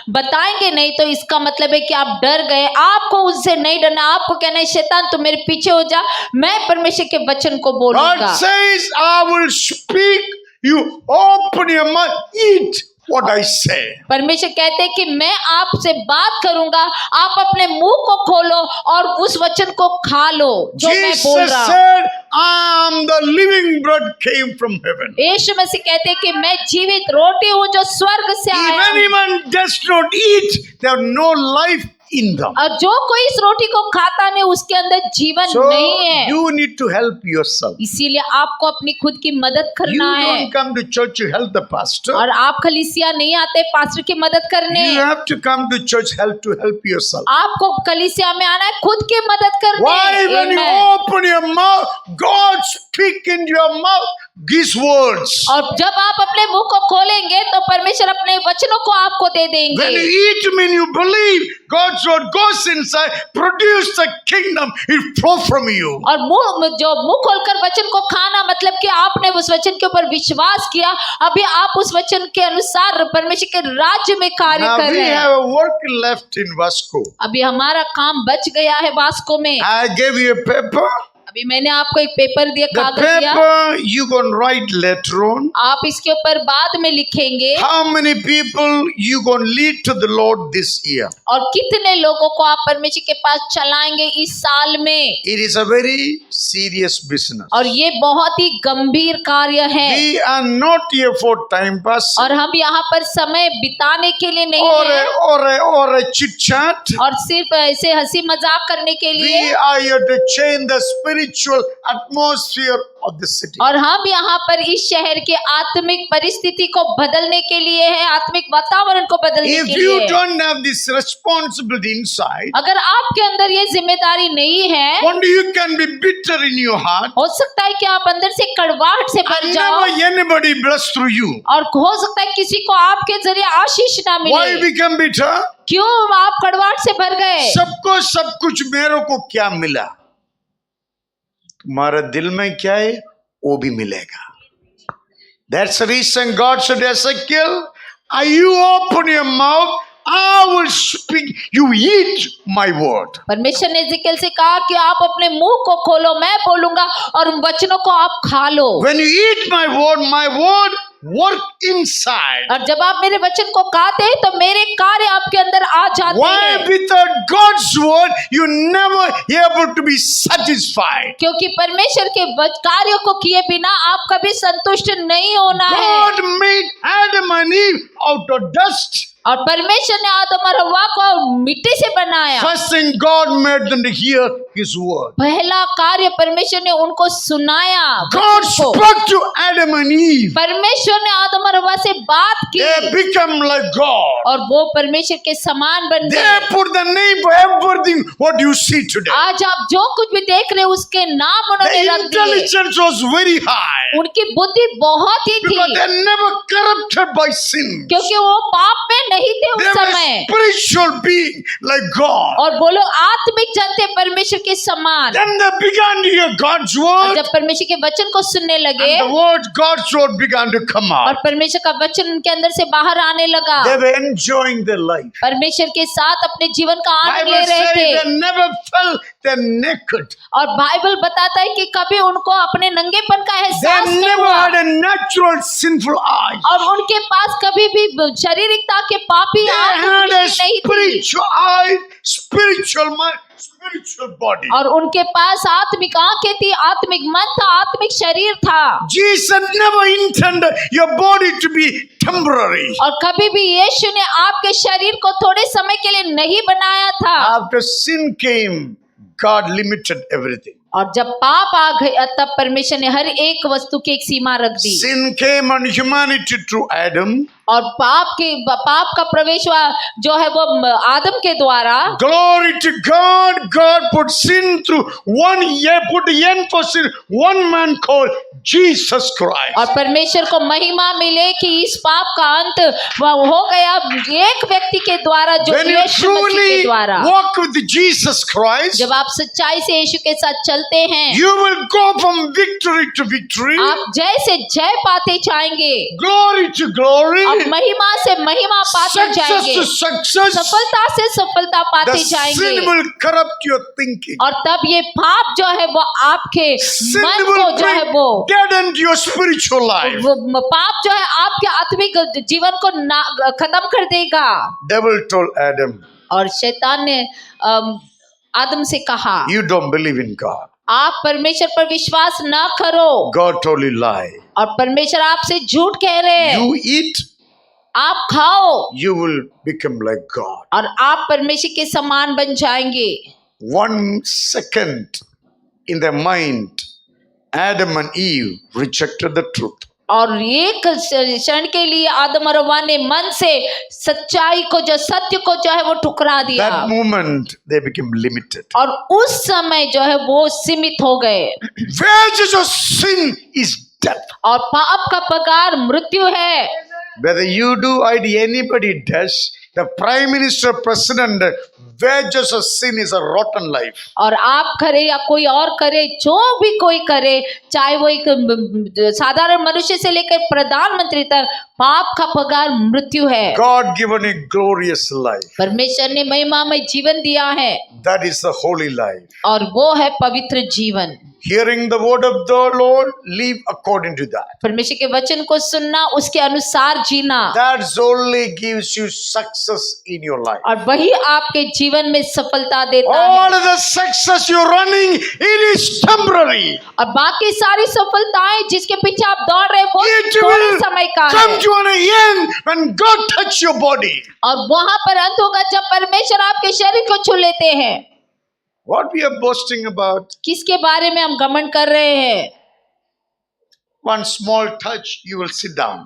बताएंगे नहीं तो इसका मतलब है कि आप डर गए। आपको उनसे नहीं डरना, आपको कहना है शैतान तू मेरे पीछे हो जा, मैं परमेश्वर के वचन को बोलूंगा। God says, I will speak. You open your mouth, eat what I say. परमेश्वर कहते हैं कि मैं आपसे बात करूंगा, आप अपने मुंह को खोलो और उस वचन को खा लो जो मैं बोल Jesus रहा हूँ। said, I am the living bread came from heaven. यीशु मसीह कहते हैं कि मैं जीवित रोटी हूँ जो स्वर्ग से If आया हूँ। anyone does not eat, there is no life in them. और जो कोई इस रोटी को खाता नहीं उसके अंदर जीवन So नहीं है। you need to help yourself. इसीलिए आपको अपनी खुद की मदद You करना है। don't come to church to help the pastor. और आप कलीसिया नहीं आते पास्टर की मदद करने। You have to come to church to help yourself. आपको कलीसिया में आना है खुद की मदद करने। Why when you Amen। open your mouth, God speak into your mouth these words. और जब आप अपने मुंह को खोलेंगे तो परमेश्वर अपने वचनों को आपको दे देंगे। When you eat when you believe, God's word goes inside, produce the kingdom, it flow from you. और मुंह खोलकर वचन को खाना मतलब कि आपने उस वचन के ऊपर विश्वास किया, अभी आप उस वचन के अनुसार परमेश्वर के राज्य में कार्य Now कर we रहे हैं। have a work left in Vasco. अभी हमारा काम बच गया है वास्को में। I gave you a paper. अभी मैंने आपको एक पेपर दिया, The कागज दिया, paper you going to write later on. आप इसके ऊपर बाद में लिखेंगे How many people you going to lead to the Lord this year? और कितने लोगों को आप परमेश्वर के पास चलाएंगे इस साल में। It is a very serious business. और ये बहुत ही गंभीर कार्य है We are not here for time pass और हम यहाँ पर समय बिताने के लिए नहीं है or a chit chat. और सिर्फ ऐसे हंसी मजाक करने के लिए, We are here to change the spiritual atmosphere of the city. और हम यहाँ पर इस शहर के आत्मिक परिस्थिति को बदलने के लिए है, आत्मिक वातावरण को बदलने If के you लिए। don't have this responsibility inside, अगर आपके अंदर ये जिम्मेदारी नहीं है, one day you can be bitter in your heart. हो सकता है कि आप अंदर से कड़वाहट से भर And जाओ never anybody blessed through you. और हो सकता है किसी को आपके जरिए आशीष ना Why मिले। become bitter? क्यों आप कड़वाहट से भर गए? सबको सब कुछ, मेरे को क्या मिला, तुम्हारे दिल में क्या है वो भी मिलेगा. That's the reason God said, Ezekiel, you open your mouth, I will speak, you eat my word. परमेश्वर ने एजेकियल से कहा कि आप अपने मुंह को खोलो, मैं बोलूंगा और उन वचनों को आप खा लो। When you eat my word work inside. और जब आप मेरे वचन को खाते हैं तो मेरे कार्य आपके अंदर आ जाते Why हैं। without God's word you never able to be satisfied? क्योंकि परमेश्वर के कार्यों को किए बिना आप कभी संतुष्ट नहीं होना है। God made Adam and Eve out of dust. और परमेश्वर ने आदम और हव्वा को मिट्टी से बनाया। First thing God made them to hear His word. पहला कार्य परमेश्वर ने उनको सुनाया। God spoke to Adam and Eve. परमेश्वर ने आदम और हव्वा से बात की They become like God. और वो परमेश्वर के समान बन They गए। put the name for everything what you see today. आज आप जो कुछ भी देख रहे हो उसके नाम The उन्होंने रख दिए। intelligence was very high उनकी बुद्धि बहुत ही because थी they never corrupted by sin. क्योंकि वो पाप में नहीं थे They उस were समय spiritual being like God. और वो लोग आत्मिक जन थे परमेश्वर के समान। Then they began to hear God's और word, जब परमेश्वर के वचन को सुनने लगे and the word, God's word began to come और out. परमेश्वर का वचन उनके अंदर से बाहर आने लगा। They were enjoying their life. परमेश्वर के साथ अपने जीवन का आनंद ले Bible रहे says थे they never felt they're naked. और बाइबल बताता है कि कभी उनको अपने नंगेपन का एहसास They नहीं never हुआ had a natural sinful eye. और उनके पास कभी भी शारीरिकता के पापी They आंख had a नहीं थी spiritual eye, spiritual mind, spiritual body. और उनके पास आत्मिक आंखें थी, आत्मिक मन था, आत्मिक शरीर था। Jesus never intended your body to be temporary. और कभी भी यीशु ने आपके शरीर को थोड़े समय के लिए नहीं बनाया था। After sin came, God limited everything. और जब पाप आ गया तब परमेश्वर ने हर एक वस्तु की एक सीमा रख दी Sin came on humanity through Adam. और पाप का प्रवेश हुआ जो है वो आदम के द्वारा। Glory to God. God put sin through one year, put the end for sin, one man called Jesus Christ. और परमेश्वर को महिमा मिले कि इस पाप का अंत हो गया एक व्यक्ति के द्वारा जो When you यीशु मसीह के truly द्वारा। walk with Jesus Christ, जब आप सच्चाई से यीशु के साथ चलते हैं you will go from victory to victory, आप जय से जय पाते जाएंगे, glory to glory, आप महिमा से महिमा पाते success जाएंगे, to success. सफलता से सफलता The पाते sin जाएंगे। will corrupt your thinking. और तब ये पाप जो है वो आपके Sin मन will को जो है bring वो dead into your spiritual life. पाप जो है आपके आत्मिक जीवन को खत्म कर देगा। Devil told Adam, और शैतान ने आदम से कहा you don't believe in God. आप परमेश्वर पर विश्वास ना करो God told you lie. और परमेश्वर आपसे झूठ कह रहे हैं। You eat, आप खाओ you will become like God. और आप परमेश्वर के समान बन जाएंगे। 1 second in their mind, Adam and Eve rejected the truth. और एक क्षण के लिए आदम और हव्वा ने मन से सच्चाई को जो सत्य को जो है वो ठुकरा दिया That moment they became limited. और उस समय जो है वो सीमित हो गए। Wages of sin is death. और पाप का पगार मृत्यु है। Whether you do or anybody does, The prime minister, president, wages of sin is a rotten life. और आप करे या कोई और करे, जो भी कोई करे, चाहे वो एक साधारण मनुष्य से लेकर प्रधानमंत्री तक, पाप का पगार मृत्यु है। God given a glorious life. परमेश्वर ने महिमामय जीवन दिया है That is the holy life. और वो है पवित्र जीवन। Hearing the word of the Lord, live according to that. परमेश्वर के वचन को सुनना, उसके अनुसार जीना, That only gives you success in your life. और वही आपके जीवन में सफलता देता है। All of the success you're running, it is temporary. और बाकी सारी सफलताएं जिसके पीछे आप दौड़ रहे हैं, वो It थोड़े will समय का come है to an end when God touch your body. और वहां पर अंत होगा जब परमेश्वर आपके शरीर को छू लेते हैं। What we are boasting about, किसके बारे में हम घमंड कर रहे हैं? one small touch, you will sit down.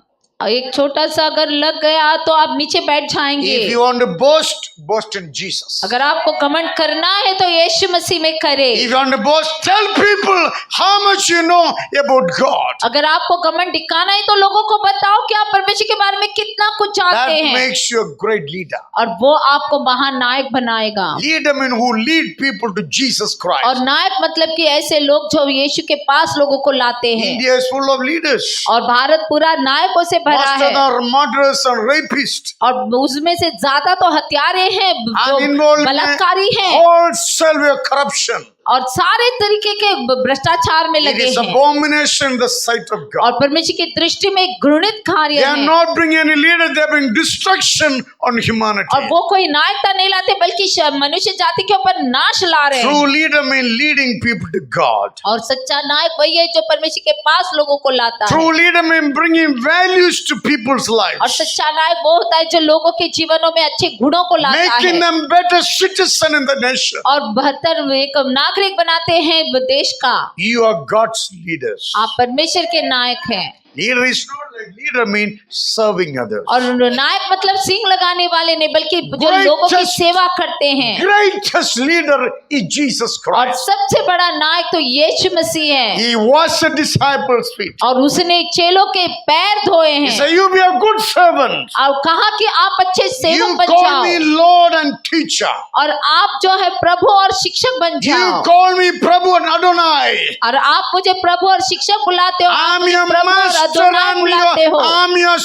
एक छोटा सा अगर लग गया तो आप नीचे बैठ जाएंगे। If you want to boast, boast in Jesus. अगर आपको घमंड करना है तो यीशु मसीह में करे। If you want to boast, tell people how much you know about God. अगर आपको घमंड दिखाना है तो लोगों को बताओ कि आप परमेश्वर के बारे में कितना कुछ जानते That हैं, makes you a great leader. और वो आपको महान नायक बनाएगा। Leader means who lead people to Jesus Christ. और नायक मतलब कि ऐसे लोग जो यीशु के पास लोगों को लाते हैं। India is full of leaders. और भारत पूरा नायकों से भरा Most है of them are murderers and rapists. और उसमें से ज्यादा तो हत्यारे हैं, And जो involved in बलात्कारी हैं wholesale corruption. और सारे तरीके के भ्रष्टाचार में It लगे is हैं abomination in the sight of God. और परमेश्वर की दृष्टि में एक घृणित They कार्य are है। not bringing any leader, they are bringing destruction on humanity. और वो कोई नायकता नहीं लाते बल्कि मनुष्य जाति के ऊपर नाश ला रहे हैं। True leader means leading people to God. और सच्चा नायक वही है जो परमेश्वर के पास लोगों को लाता है। True leader means bringing values to people's और lives. सच्चा नायक वो होता है जो लोगों के जीवनों में अच्छे गुणों को लाता Making है them better citizen in the nation. और बेहतर एक नागरिक बनाते हैं देश का। You are God's leaders. आप परमेश्वर के नायक हैं। Leader is not like leader means serving others. और नायक मतलब सींग लगाने वाले नहीं बल्कि जो Greatest- लोगों की सेवा करते हैं। Greatest leader is Jesus और Christ. सबसे बड़ा नायक तो यीशु मसीह है He washed the disciples' feet. और उसने चेलों के पैर धोए He हैं said, "You be a good servant. और कहा कि आप अच्छे सेवक You बन call जाओ me Lord and teacher. और आप जो है प्रभु और शिक्षक बन You जाओ call me Prabhu and Adonai. और आप मुझे प्रभु और शिक्षक बुलाते हो, आप I'm मुझे your प्रभु और master अदोनाई and बुलाते हो I'm your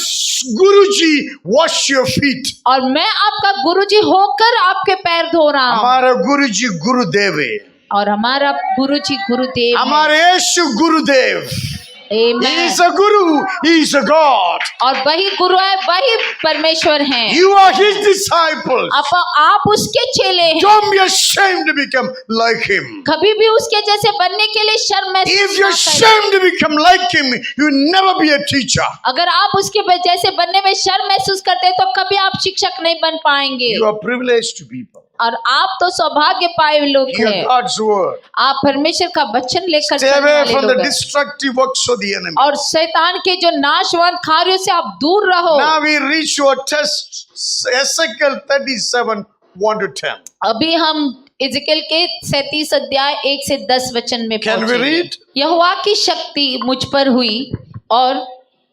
Guruji. Wash your feet. और मैं आपका गुरुजी होकर आपके पैर धो रहा हूँ। हमारा गुरुजी गुरुदेव है. और हमारा गुरुजी गुरुदेव है। हमारे यीशु गुरुदेव. He Amen। is a guru. He is a God. और वही गुरु है, वही परमेश्वर हैं। You are his disciples. आप उसके चेले हैं। Don't be ashamed to become like him. कभी भी उसके जैसे बनने के लिए शर्म महसूस If you're ना करें। ashamed to become like him, you will never be a teacher. अगर आप उसके जैसे बनने में शर्म महसूस करते हैं तो कभी आप शिक्षक नहीं बन पाएंगे। You are privileged people. और आप तो सौभाग्य पाए लोग Hear हैं। God's word. आप परमेश्वर का वचन लेकर Stay चलने away वाले from the लोग हैं। destructive works of the enemy. और शैतान के जो नाशवान कार्यों से आप दूर रहो। Now we reach your test, Ezekiel 37, 1 to 10. अभी हम इज़ेकियेल के 37 अध्याय 1 से 10 वचन में Can we पहुंचे। read? यहोवा की शक्ति मुझ पर हुई और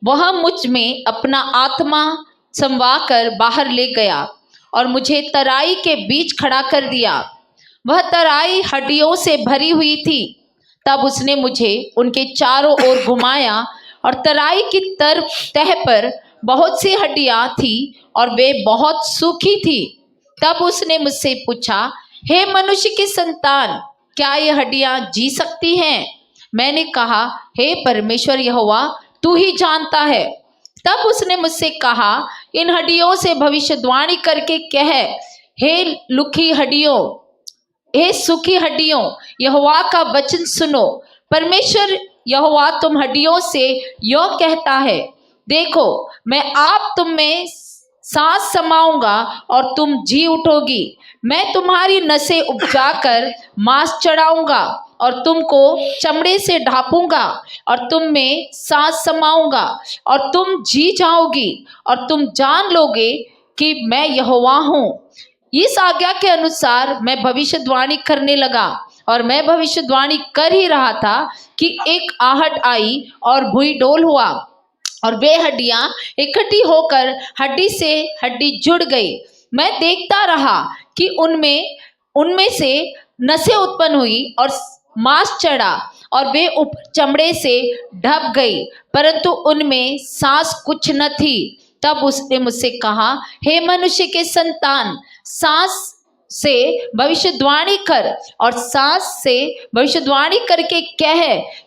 वह मुझ में अपना आत्मा समवाकर बाहर ले गया और मुझे तराई के बीच खड़ा कर दिया। वह तराई हड्डियों से भरी हुई थी। तब उसने मुझे उनके चारों ओर घुमाया और तराई की तह पर बहुत सी हड्डियां थी और वे बहुत सूखी थी। तब उसने मुझसे पूछा, हे मनुष्य की संतान, क्या ये हड्डियां जी सकती हैं? मैंने कहा, हे परमेश्वर यहोवा, तू ही जानता है। तब उसने मुझसे कहा, इन हड्डियों से भविष्यवाणी करके कह, हे लुखी हड्डियों, हे सूखी हड्डियों, यहोवा का वचन सुनो। परमेश्वर यहोवा तुम हड्डियों से यो कहता है, देखो मैं आप तुम में सांस समाऊंगा और तुम जी उठोगी। मैं तुम्हारी नसें उपजाकर मांस चढ़ाऊंगा और तुमको चमड़े से ढापूंगा और तुम में सांस समाऊंगा और तुम जी जाओगी और तुम जान लोगे कि मैं यहोवा हूँ। इस आज्ञा के अनुसार मैं भविष्यवाणी करने लगा और मैं भविष्यवाणी कर ही रहा था कि एक आहट आई और भुई डोल हुआ और वे हड्डियां इकट्ठी होकर हड्डी से हड्डी जुड़ गई। मैं देखता रहा कि उनमें से नसें उत्पन्न हुई और मांस चढ़ा और वे ऊपर चमड़े से ढप गई, परंतु उनमें सांस कुछ न थी। तब उसने मुझसे कहा, हे मनुष्य के संतान, सांस से भविष्यवाणी कर और सांस से भविष्यवाणी करके कह,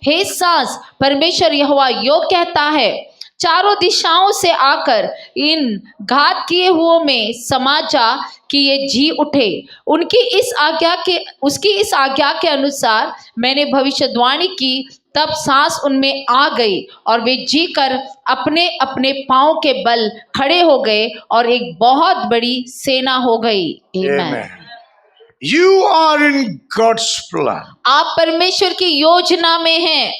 हे सांस, परमेश्वर यहोवा यो कहता है, चारों दिशाओं से आकर इन घात किए हुओं में समा जा कि ये जी उठे। उसकी इस आज्ञा के अनुसार मैंने भविष्यवाणी की, तब सांस उनमें आ गई और वे जी कर अपने अपने पांव के बल खड़े हो गए और एक बहुत बड़ी सेना हो गई। Amen. You are in God's plan. आप परमेश्वर की योजना में हैं।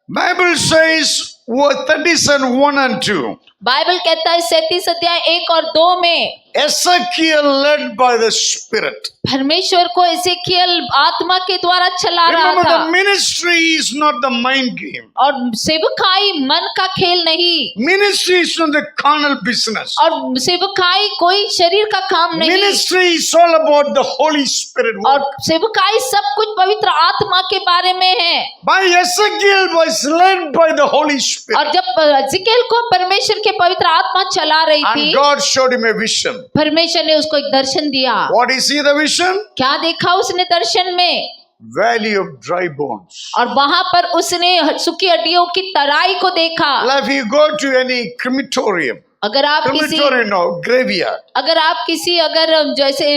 Bible says 37:1 and 2. बाइबल कहता है 37 अध्याय 1 और 2 में Ezekiel led by the Spirit. परमेश्वर को एजेकियल आत्मा के द्वारा चला रहा Remember, था। the ministry is not the mind game. और सेवकाई मन का खेल नहीं, Ministry is not the carnal business. और सेवकाई कोई शरीर का काम नहीं, Ministry is all about the Holy Spirit. और सेवकाई सब कुछ पवित्र आत्मा के बारे में है। By Ezekiel was led by the Holy Spirit. और जब एजेकियल को परमेश्वर के पवित्र आत्मा चला रही थी, And God showed him a vision. परमेश्वर ने उसको एक दर्शन दिया। What is he the vision? क्या देखा उसने दर्शन में? Valley of dry bones. और वहां पर उसने सूखी हड्डियों की तराई को देखा। Like if you go to any crematorium, अगर आप किसी graveyard, अगर जैसे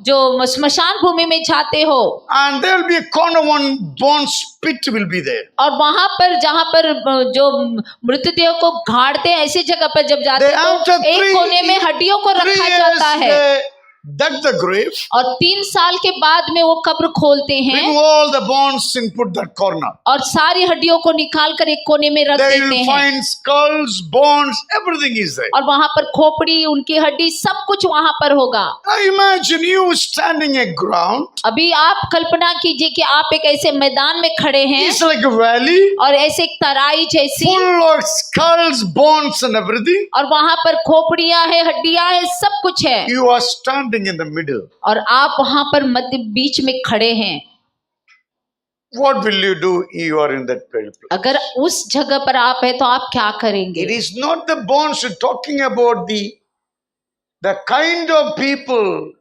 जो स्मशान भूमि में जाते हो, and there will be a corner, one bones pit will be there. और वहां पर जहां पर जो मृतदेह को गाड़ते हैं, ऐसी जगह पर जब जाते They हैं तो एक कोने में हड्डियों को 3 रखा years जाता है, they dug the grave, और 3 साल के बाद में वो कब्र खोलते हैं remove all the bones and put that corner. और सारी हड्डियों को निकाल कर एक कोने में रख They देते will हैं, find skulls, bones, everything is there. और वहां पर खोपड़ी, उनकी हड्डी, सब कुछ वहां पर होगा। Now imagine you standing a ground. अभी आप कल्पना कीजिए कि आप एक ऐसे मैदान में खड़े हैं It's like a valley और ऐसे एक तराई जैसी, full of skulls, bones and everything. और वहां पर खोपड़ियां है, हड्डियां है, सब कुछ है, You are standing in the middle. और आप वहां पर मध्य बीच में खड़े हैं। What will you do? You are in that place. अगर उस जगह पर आप है तो आप क्या करेंगे? It is not the bones. We're talking about the kind of people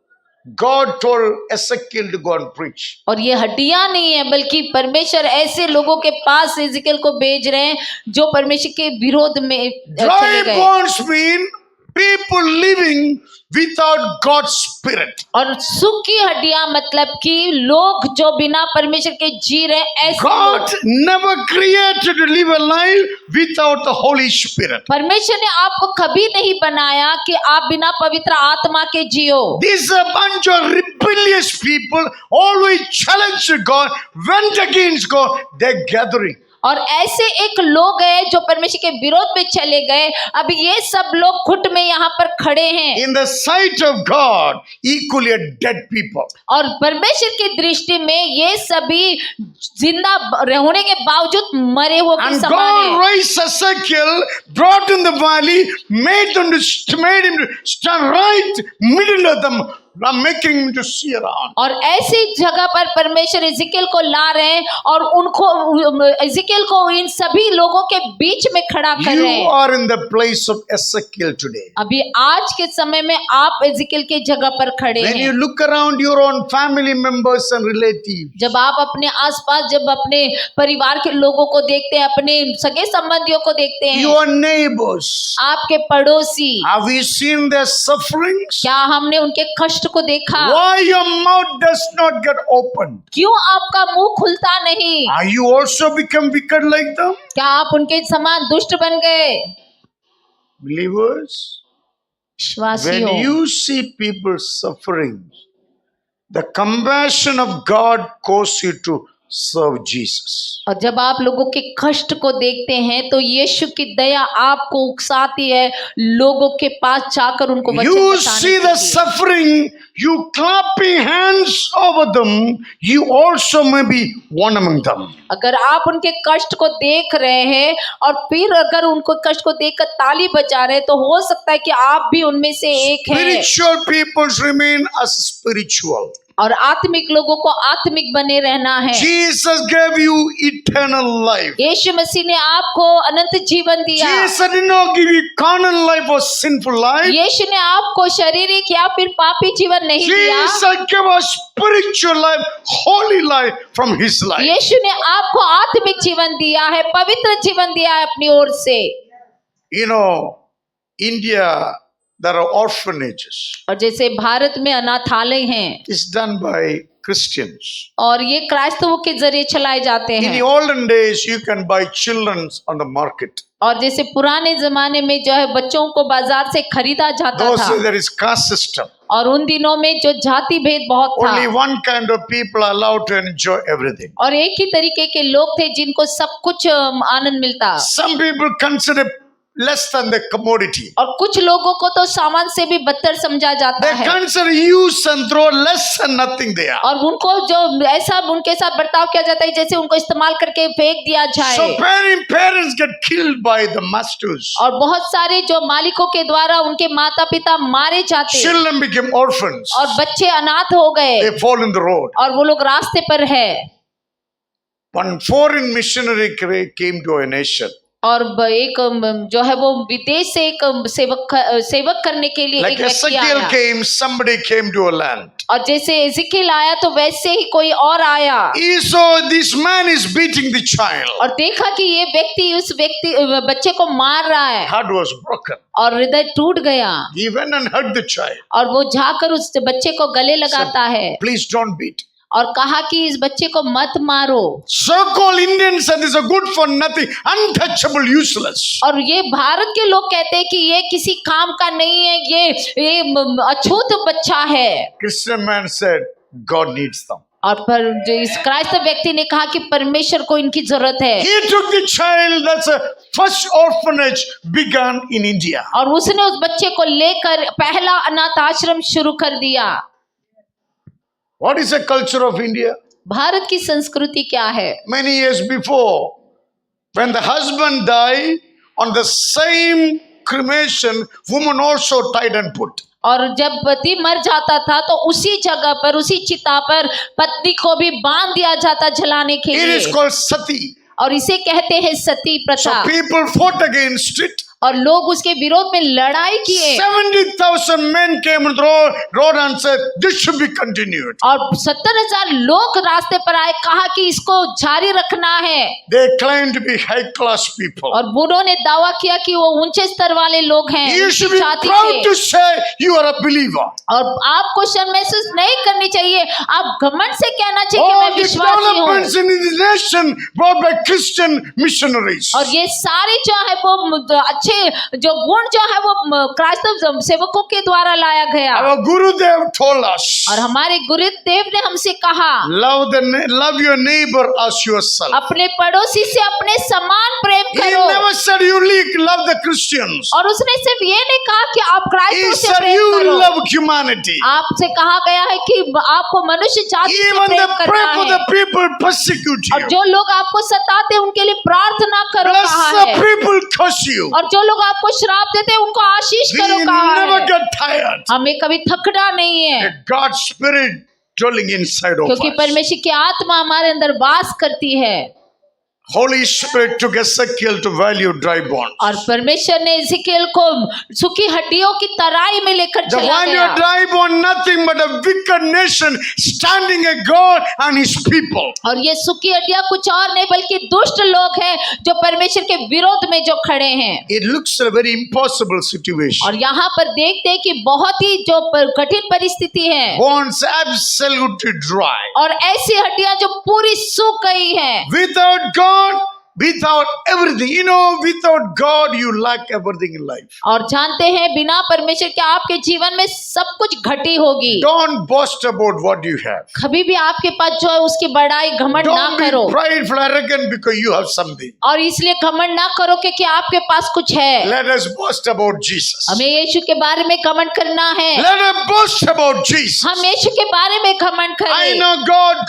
God told Ezekiel to go and preach. और ये हड्डियां नहीं है, बल्कि परमेश्वर ऐसे लोगों के पास एजेकियल को भेज रहे हैं जो परमेश्वर के विरोध में चले Dry गए। bones mean people living without God's Spirit. और सूखी हड्डियां मतलब कि लोग जो बिना परमेश्वर के जी रहे हैं, ऐसे God लोग। never created to live a life without the Holy Spirit. परमेश्वर ने आपको कभी नहीं बनाया कि आप बिना पवित्र आत्मा के जियो। This is a bunch of rebellious people, always challenged God, went against God, they're gathering. और ऐसे एक लोग हैं जो परमेश्वर के विरोध में चले गए। अब ये सब लोग घुट में यहाँ पर खड़े हैं, In the sight of God, equally a dead people. और परमेश्वर की दृष्टि में ये सभी जिंदा होने के बावजूद मरे हुए के And समान God हैं। raised Ezekiel, brought in the valley, made him to stand right middle of them, making him to see around. और ऐसी जगह पर परमेश्वर एजेकियल को ला रहे हैं और उनको एजेकियल को इन सभी लोगों के बीच में खड़ा कर रहे You हैं। are in the place of Ezekiel today. अभी आज के समय में आप एजेकियल की जगह पर खड़े When you हैं। look around your own family members and relatives, जब आप अपने आसपास, जब अपने परिवार के लोगों को देखते हैं, अपने सगे संबंधियों को देखते हैं, your neighbors, आपके पड़ोसी, have you seen their sufferings? क्या हमने उनके कष्ट को देखा? Why your mouth does not get opened? क्यों आपका मुंह खुलता नहीं? Are you also become wicked like them? क्या आप उनके समान दुष्ट बन गए? Believers, when विश्वासियों, you see people suffering, the compassion of God causes you to serve Jesus. और जब आप लोगों के कष्ट को देखते हैं तो यीशु की दया आपको उकसाती है लोगों के पास जाकर उनको वचन You बताने see के the लिए। suffering, you clapping hands over them, you also may be one among them. अगर आप उनके कष्ट को देख रहे हैं और फिर अगर उनको कष्ट को देखकर ताली बजा रहे हैं तो हो सकता है कि आप भी उनमें से एक हैं। Spiritual people remain as spiritual. और आत्मिक लोगों को आत्मिक बने रहना है। Jesus gave you eternal life. यीशु मसीह ने आपको अनंत जीवन दिया। Jesus did not give you carnal life or sinful life. यीशु ने आपको शारीरिक या फिर पापी जीवन नहीं दिया। Jesus gave us spiritual life, holy life from His life. यीशु ने आपको आत्मिक जीवन दिया है, पवित्र जीवन दिया है अपनी ओर से। You know, India, there are orphanages. और जैसे भारत में अनाथालय हैं It's done by Christians. और ये क्राइस्तवों के जरिए चलाए जाते In the हैं। olden days, you can buy children on the market. और जैसे पुराने जमाने में जो है बच्चों को बाजार से खरीदा जाता Those था। there is caste system. और उन दिनों में जो जाति भेद बहुत Only था one kind of people are allowed to enjoy everything. और एक ही तरीके के लोग थे जिनको सब कुछ आनंद मिलता। Some people consider less than the commodity. और कुछ लोगों को तो सामान से भी बदतर समझा जाता They है consider use and throw less than nothing they are. और उनको जो ऐसा उनके साथ बर्ताव किया जाता है जैसे उनको इस्तेमाल करके फेंक दिया जाए। So parents get killed by the masters. और बहुत सारे जो मालिकों के द्वारा उनके माता पिता मारे जाते Children became orphans. और बच्चे अनाथ हो गए They fall in the road. और वो लोग रास्ते पर है। One foreign missionary came to a nation. और एक जो है वो विदेश से एक सेवक करने के लिए Like एक व्यक्ति Ezekiel आया came, somebody came to a land. और जैसे एजिकियल आया तो वैसे ही कोई और आया He saw this man is beating the child. और देखा कि ये व्यक्ति उस बच्चे को मार रहा है Heart was broken. और हृदय टूट गया He went and hugged the child. और वो जाकर उस बच्चे को गले लगाता है Please don't beat. और कहा कि इस बच्चे को मत मारो। So-called Indians said this is a good for nothing, untouchable, useless. और ये भारत के लोग कहते हैं कि ये किसी काम का नहीं है, ये अछूत बच्चा है। Christian man said, God needs them. और पर जो इस क्राइस्त व्यक्ति ने कहा कि परमेश्वर को इनकी जरूरत है। He took the child. That's a first orphanage began in India. और उसने उस बच्चे को लेकर पहला अनाथ आश्रम शुरू कर दिया। What is the culture of India? Bharat की संस्कृति क्या है? Many years before, when the husband died, on the same cremation, woman also tied and put. और जब पति मर जाता था तो उसी जगह पर उसी चिता पर पत्नी को भी बांध दिया जाता जलाने के It is लिए called sati. और इसे कहते हैं सती So प्रथा। people fought against it. और लोग उसके विरोध में लड़ाई किए 70,000 men came on the road and said, this should be continued. और 70,000 लोग रास्ते पर आए, कहा कि इसको जारी रखना है। They claimed to be high-class people. और उन्होंने दावा किया कि वो ऊंचे स्तर वाले लोग हैं, You should be जाति proud के। to say you are a believer. और आपको शर्म महसूस नहीं करनी चाहिए, आप घमंड से कहना चाहिए कि All मैं the विश्वासी हूँ। developments in this nation brought by Christian missionaries. और ये सारे जो है वो अच्छे जो गुण जो है वो क्राइस्तव सेवकों के द्वारा लाया गया। Our Gurudev told us, और हमारे गुरुदेव ने हमसे कहा love your neighbor as yourself. अपने पड़ोसी से अपने समान प्रेम He करो। never said you love the Christians. और उसने सिर्फ ये नहीं कहा कि आप He क्राइस्तों से said प्रेम you करो। love humanity. आपसे कहा गया है कि आपको मनुष्य जाति से Even प्रेम the करना pray for है। the people persecute और you. जो लोग आपको सताते हैं उनके लिए प्रार्थना करो Bless कहा the है। people curse you. और जो लोग आपको श्राप देते हैं उनको आशीष We करो कहा never है। get tired. हमें कभी थकना नहीं है God's spirit dwelling inside of क्योंकि us. परमेश्वर की आत्मा हमारे अंदर वास करती है। Holy Spirit took Ezekiel to value dry bones. और परमेश्वर ने एजेकियल को सूखी हड्डियों की तराई में लेकर The चला value गया। of dry bone, nothing but a wicked nation standing a God and His people. और ये सूखी हड्डियां कुछ और नहीं बल्कि दुष्ट लोग हैं जो परमेश्वर के विरोध में जो खड़े हैं। It looks a very impossible situation. और यहाँ पर देखते हैं कि बहुत ही जो कठिन परिस्थिति है Bones absolutely dry. और ऐसी हड्डियां जो पूरी सूख गई हैं। Without God, without everything. You know, without God, you lack everything in life. और जानते हैं बिना परमेश्वर के आपके जीवन में सब कुछ घटी होगी। Don't boast about what you have. कभी भी आपके पास जो है उसकी बड़ाई घमंड ना Don't करो, be prideful, arrogant because you have something. और इसलिए घमंड ना करो क्योंकि आपके पास कुछ है। Let us boast about Jesus. हमें यीशु के बारे में घमंड करना है। Let us boast about Jesus. हम यीशु के बारे में घमंड I करें। know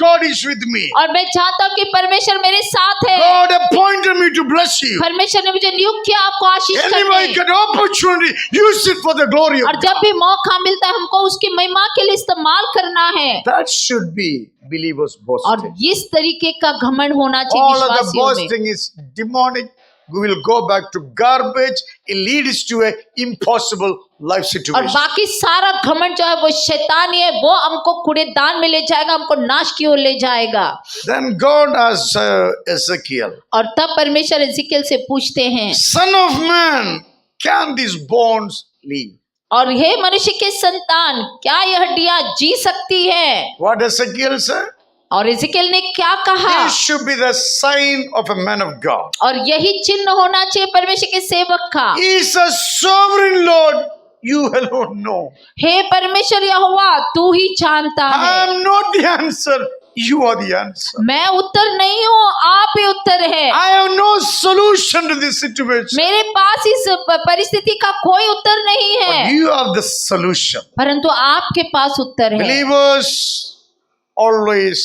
God is with me. और मैं चाहता हूँ कि परमेश्वर मेरे साथ है। God appointed me to bless you. परमेश्वर ने मुझे नियुक्त किया आपको आशीष Anybody करने। get opportunity, use it for the glory of और जब भी मौका मिलता है हमको उसकी महिमा के लिए इस्तेमाल करना है। That should be believers और boasting. इस तरीके का घमंड होना चाहिए All of the विश्वासियों में। boasting is demonic. We will go back to garbage. It leads to a impossible life और situation. बाकी सारा घमंड जो है वो शैतानी है, वो हमको कूड़ेदान में ले जाएगा, हमको नाश की ओर ले जाएगा। Then God asked Ezekiel, और तब परमेश्वर एजिकियल से पूछते हैं, Son of man, can these bones live? और हे मनुष्य के संतान, क्या यह हड्डियां जी सकती है? What Ezekiel said? और एजिकियल ने क्या कहा? This should be the sign of a man of God. और यही चिन्ह होना चाहिए परमेश्वर के सेवक का। He is a sovereign Lord. You alone know. हे परमेश्वर यहोवा, तू ही जानता I है। am not the answer. You are the answer. मैं उत्तर नहीं हूँ, आप ही उत्तर है। I have no solution to this situation. मेरे पास इस परिस्थिति का कोई उत्तर नहीं But है, you have the solution. परंतु आपके पास उत्तर है। Believers always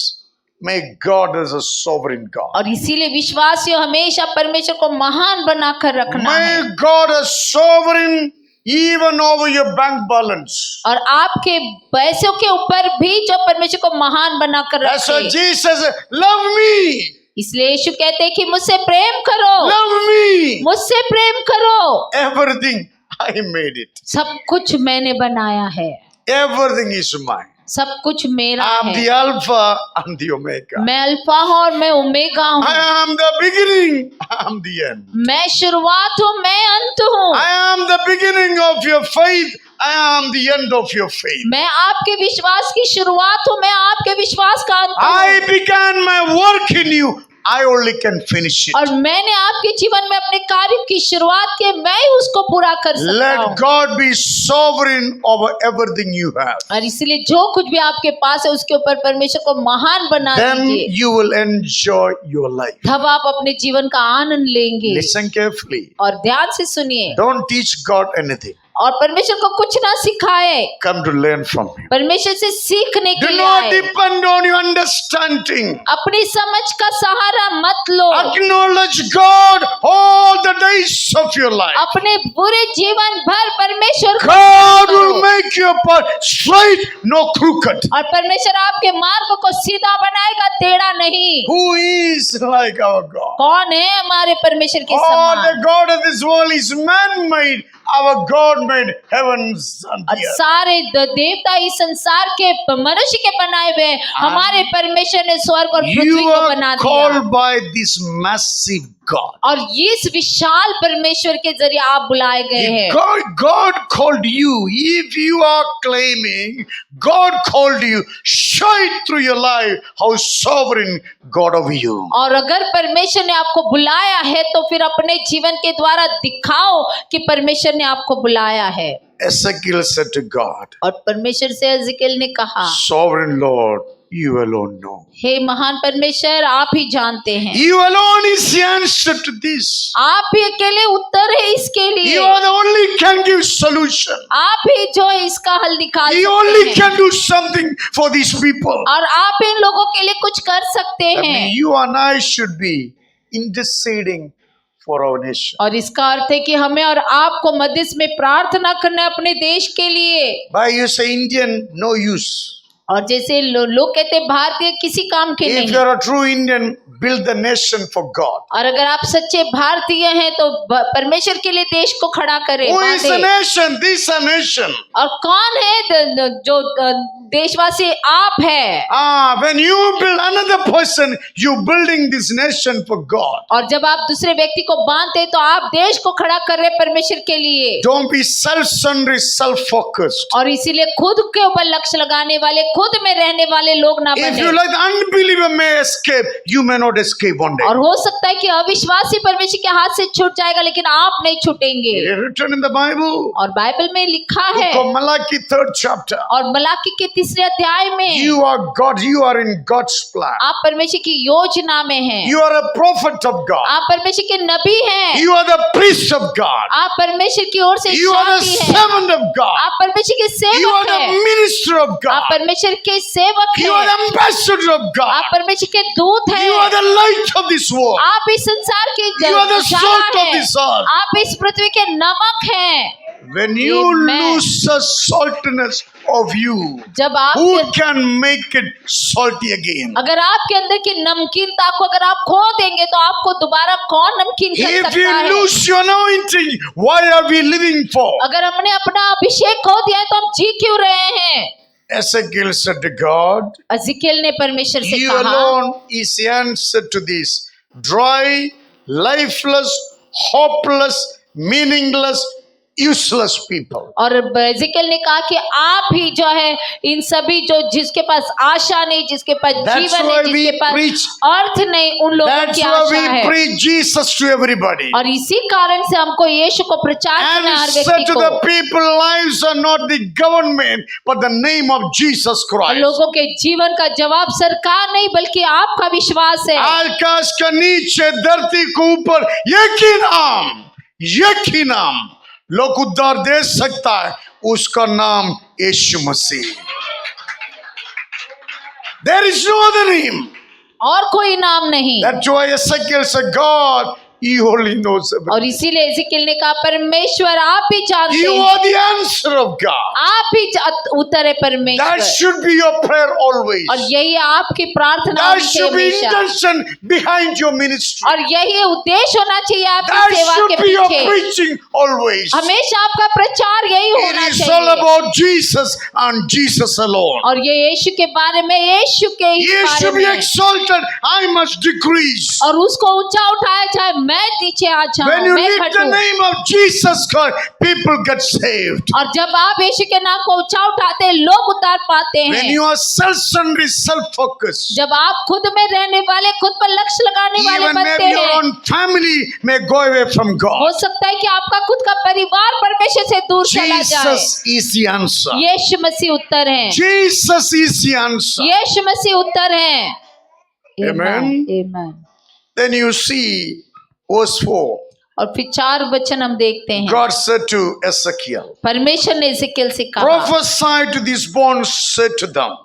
make God as a sovereign God. और इसीलिए विश्वासियों हमेशा परमेश्वर को महान बनाकर रखना है। Make God a sovereign even over your bank balance. और आपके पैसों के ऊपर भी जो परमेश्वर को महान बनाकर That's why रखे। Jesus said, love me, इसलिए यीशु कहते हैं कि मुझसे प्रेम करो, love me. मुझसे प्रेम करो। Everything I made it. सब कुछ मैंने बनाया है, Everything is mine. सब कुछ मेरा I'm है। the Alpha and the Omega. मैं अल्फा हूँ और मैं ओमेगा हूँ। I am the beginning. I am the end. मैं शुरुआत हूँ, मैं अंत हूँ। I am the beginning of your faith. I am the end of your faith. मैं आपके विश्वास की शुरुआत हूँ, मैं आपके विश्वास का अंत हूँ। I began my work in you. I only can finish it. और मैंने आपके जीवन में अपने कार्य की शुरुआत की, मैं ही उसको पूरा कर सकता Let हूँ। God be sovereign over everything you have. और इसलिए जो कुछ भी आपके पास है उसके ऊपर परमेश्वर को महान बना Then दीजिए, you will enjoy your life. तब आप अपने जीवन का आनंद लेंगे। Listen carefully. और ध्यान से सुनिए, Don't teach God anything. और परमेश्वर को कुछ ना सिखाए, Come to learn from Him. परमेश्वर से सीखने के Do लिए not आए। depend on your understanding. अपनी समझ का सहारा मत लो। Acknowledge God all the days of your life. अपने पूरे जीवन भर परमेश्वर को God करो। will make your path straight, no crooked. और परमेश्वर आपके मार्ग को सीधा बनाएगा, टेढ़ा नहीं। Who is like our God? कौन है हमारे परमेश्वर के All समान? the God of this world is man-made. Our God made heavens and और the earth. सारे देवता इस संसार के मनुष्य के बनाए हुए हैं। हमारे परमेश्वर ने स्वर्ग और पृथ्वी You को बना are दिया। called by this massive God. और इस विशाल परमेश्वर के जरिए आप बुलाए गए हैं। God called you. If you are claiming God called you, show it through your life how sovereign God of you. और अगर परमेश्वर ने आपको बुलाया है तो फिर अपने जीवन के द्वारा दिखाओ कि परमेश्वर ने आपको बुलाया है। Ezekiel said to God, और परमेश्वर से एजिकियल ने कहा, Sovereign Lord, you alone know. हे महान परमेश्वर, आप ही जानते हैं, You alone is the answer to this. आप ही अकेले उत्तर है इसके लिए। You are the only can give solution. आप ही जो है इसका हल निकाल You सकते only हैं, can do something for these people. और आप इन लोगों के लिए कुछ कर सकते That हैं। means you and I should be interceding for our nation. और इसका अर्थ है कि हमें और आपको मध्यस्थ में प्रार्थना करना है अपने देश के लिए। Why you say Indian, no use. और जैसे लोग कहते हैं भारतीय किसी काम के If नहीं, you are a true Indian, build the nation for God. और अगर आप सच्चे भारतीय हैं तो परमेश्वर के लिए देश को खड़ा करें। Who is the बांधें। nation? This is a nation. और कौन है जो देशवासी? आप है। When you build another person, you building this nation for God. और जब आप दूसरे व्यक्ति को बांधते तो आप देश को खड़ा कर रहे परमेश्वर के लिए। Don't be self-centered, self-focused. और इसीलिए खुद के ऊपर लक्ष्य लगाने वाले, खुद में रहने वाले लोग ना If बने। you like, the unbeliever may escape, you may not escape one day. और हो सकता है कि अविश्वासी परमेश्वर के हाथ से छूट जाएगा, लेकिन आप नहीं छूटेंगे। It is written in the Bible. और बाइबल में लिखा है, Book of Malachi, 3rd chapter. और मलाकी के 3 अध्याय में, You are God. You are in God's plan. आप परमेश्वर की योजना में हैं। You are a prophet of God. आप परमेश्वर के नबी हैं। You are the priest of God. आप परमेश्वर की ओर से You are the शादी हैं। servant of God. आप परमेश्वर के You are सेवक the हैं। minister of आप God. परमेश्वर के सेवक You are हैं। the ambassador of God. आप परमेश्वर के दूत हैं। You are the light of this world. आप इस संसार के You are the Ujala salt of हैं। this earth. आप इस पृथ्वी के नमक हैं। When you Amen. lose the saltiness of you, जब आप who can make it salty again? अगर आपके अंदर की नमकीनता को अगर आप खो देंगे तो आपको दोबारा कौन नमकीन कर If सकता you है? lose your anointing, why are we living for? अगर हमने अपना अभिषेक खो दिया है तो हम जी क्यों रहे हैं? Ezekiel said to God, अज़ीकियल ने परमेश्वर से you कहा, alone is the answer to this. Dry, lifeless, hopeless, meaningless, useless people. और एजेकियल ने कहा कि आप ही जो है इन सभी जो जिसके पास आशा नहीं, जिसके पास That's जीवन why नहीं, we जिसके पास preach. अर्थ नहीं, उन लोगों That's की why आशा we है। preach Jesus to everybody. और इसी कारण से हमको यीशु को प्रचार And करना हर he said व्यक्ति to को। the people, lives are not the government, but the name of Jesus और Christ. लोगों के जीवन का जवाब सरकार नहीं बल्कि आपका विश्वास है। आकाश का नीचे धरती के ऊपर एक ही नाम लोग उद्धार दे सकता है, उसका नाम यीशु मसीह। There is no other name. और कोई नाम नहीं। That's why Ezekiel said, God, He only knows everything. और इसीलिए एजेकियल ने कहा, परमेश्वर आप ही जानते You हैं, are the answer of God. आप ही उत्तर है That परमेश्वर। should be your prayer always. और यही आपकी प्रार्थना That होनी चाहिए should be हमेशा। intention behind your ministry. और यही उद्देश्य होना चाहिए That आपकी सेवा के should be your पीछे। preaching always. हमेशा आपका प्रचार यही It होना is all चाहिए। about Jesus and Jesus alone. और ये यीशु के बारे में, यीशु के ही He बारे should be में। exalted. I must decrease. और उसको ऊंचा उठाया जाए, मैं नीचे आ When जाऊं, you मैं lift the घटूं। name of Jesus Christ, people get saved. और जब आप यीशु के नाम को ऊंचा उठाते हैं, लोग उतार पाते When हैं। you are self-centered, self-focused, जब आप खुद में रहने वाले, खुद पर लक्ष्य लगाने वाले even बनते maybe your हैं, own family may go away from हो God. सकता है कि आपका खुद का परिवार परमेश्वर से दूर चला जाए। Jesus is the answer. यीशु मसीह उत्तर है। Jesus is the answer. यीशु मसीह उत्तर है। Amen. Amen. Then you see verse 4. और फिर 4 वचन हम देखते हैं। God said to Ezekiel, परमेश्वर ने एजेकियल से कहा, prophesy to these bones, said to them,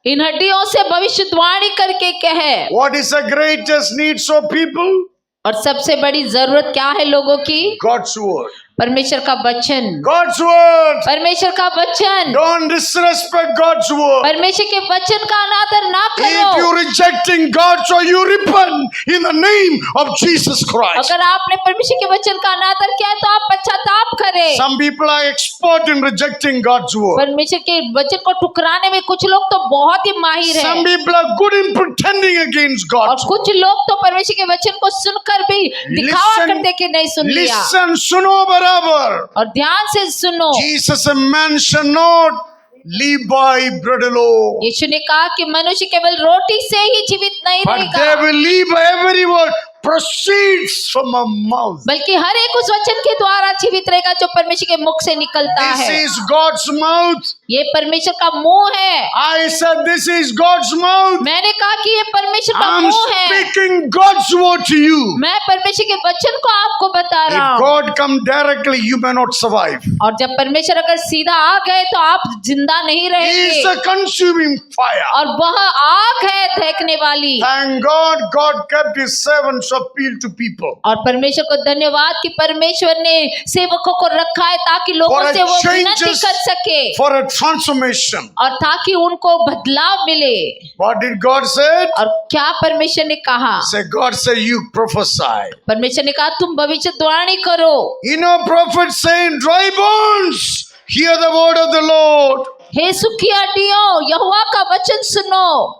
इन हड्डियों से भविष्यवाणी करके कहे। what is the greatest needs of people? और सबसे बड़ी जरूरत क्या है लोगों की? God's word. परमेश्वर का वचन। God's word. परमेश्वर का वचन। Don't disrespect God's word. परमेश्वर के वचन का अनादर ना If करो। you're rejecting God, so you repent in the name of Jesus Christ. अगर आपने परमेश्वर के वचन का अनादर किया है तो आप पश्चाताप करें। Some people are expert in rejecting God's word. परमेश्वर के वचन को ठुकराने में कुछ लोग तो बहुत ही माहिर Some हैं। people are good in pretending against और God's word. कुछ लोग तो परमेश्वर के वचन को सुनकर भी दिखावा Listen, करते कि नहीं सुन लिया। listen, सुनो बराबर. और ध्यान से सुनो। Jesus said, man shall not live by bread alone, यीशु ने कहा कि मनुष्य केवल रोटी से ही जीवित नहीं but they रहेगा, will live by every word proceeds from a mouth. बल्कि हर एक उस वचन के द्वारा जीवित रहेगा जो परमेश्वर के मुख से निकलता This है। is God's mouth. ये परमेश्वर का मुंह है। I said, this is God's mouth. मैंने कहा कि ये परमेश्वर का I'm मुंह है। speaking God's word to you. मैं परमेश्वर के वचन को आपको बता रहा If हूँ। God come directly, you may not survive. और जब परमेश्वर अगर सीधा आ गए तो आप जिंदा नहीं He is रहेंगे। a consuming fire. और वह आग है फेंकने वाली। Thank God, God kept His servants appeal to people. और परमेश्वर को धन्यवाद कि परमेश्वर ने सेवकों को रखा है ताकि For लोगों a से वो विनती changes, कर सके for a transformation. और ताकि उनको बदलाव मिले। What did God say? और क्या परमेश्वर ने कहा? Say, God said, you prophesy. परमेश्वर ने कहा तुम भविष्यवाणी करो। You know, prophet saying, dry bones, hear the word of the Lord. हे सुखी हड्डियों, यहोवा का वचन सुनो।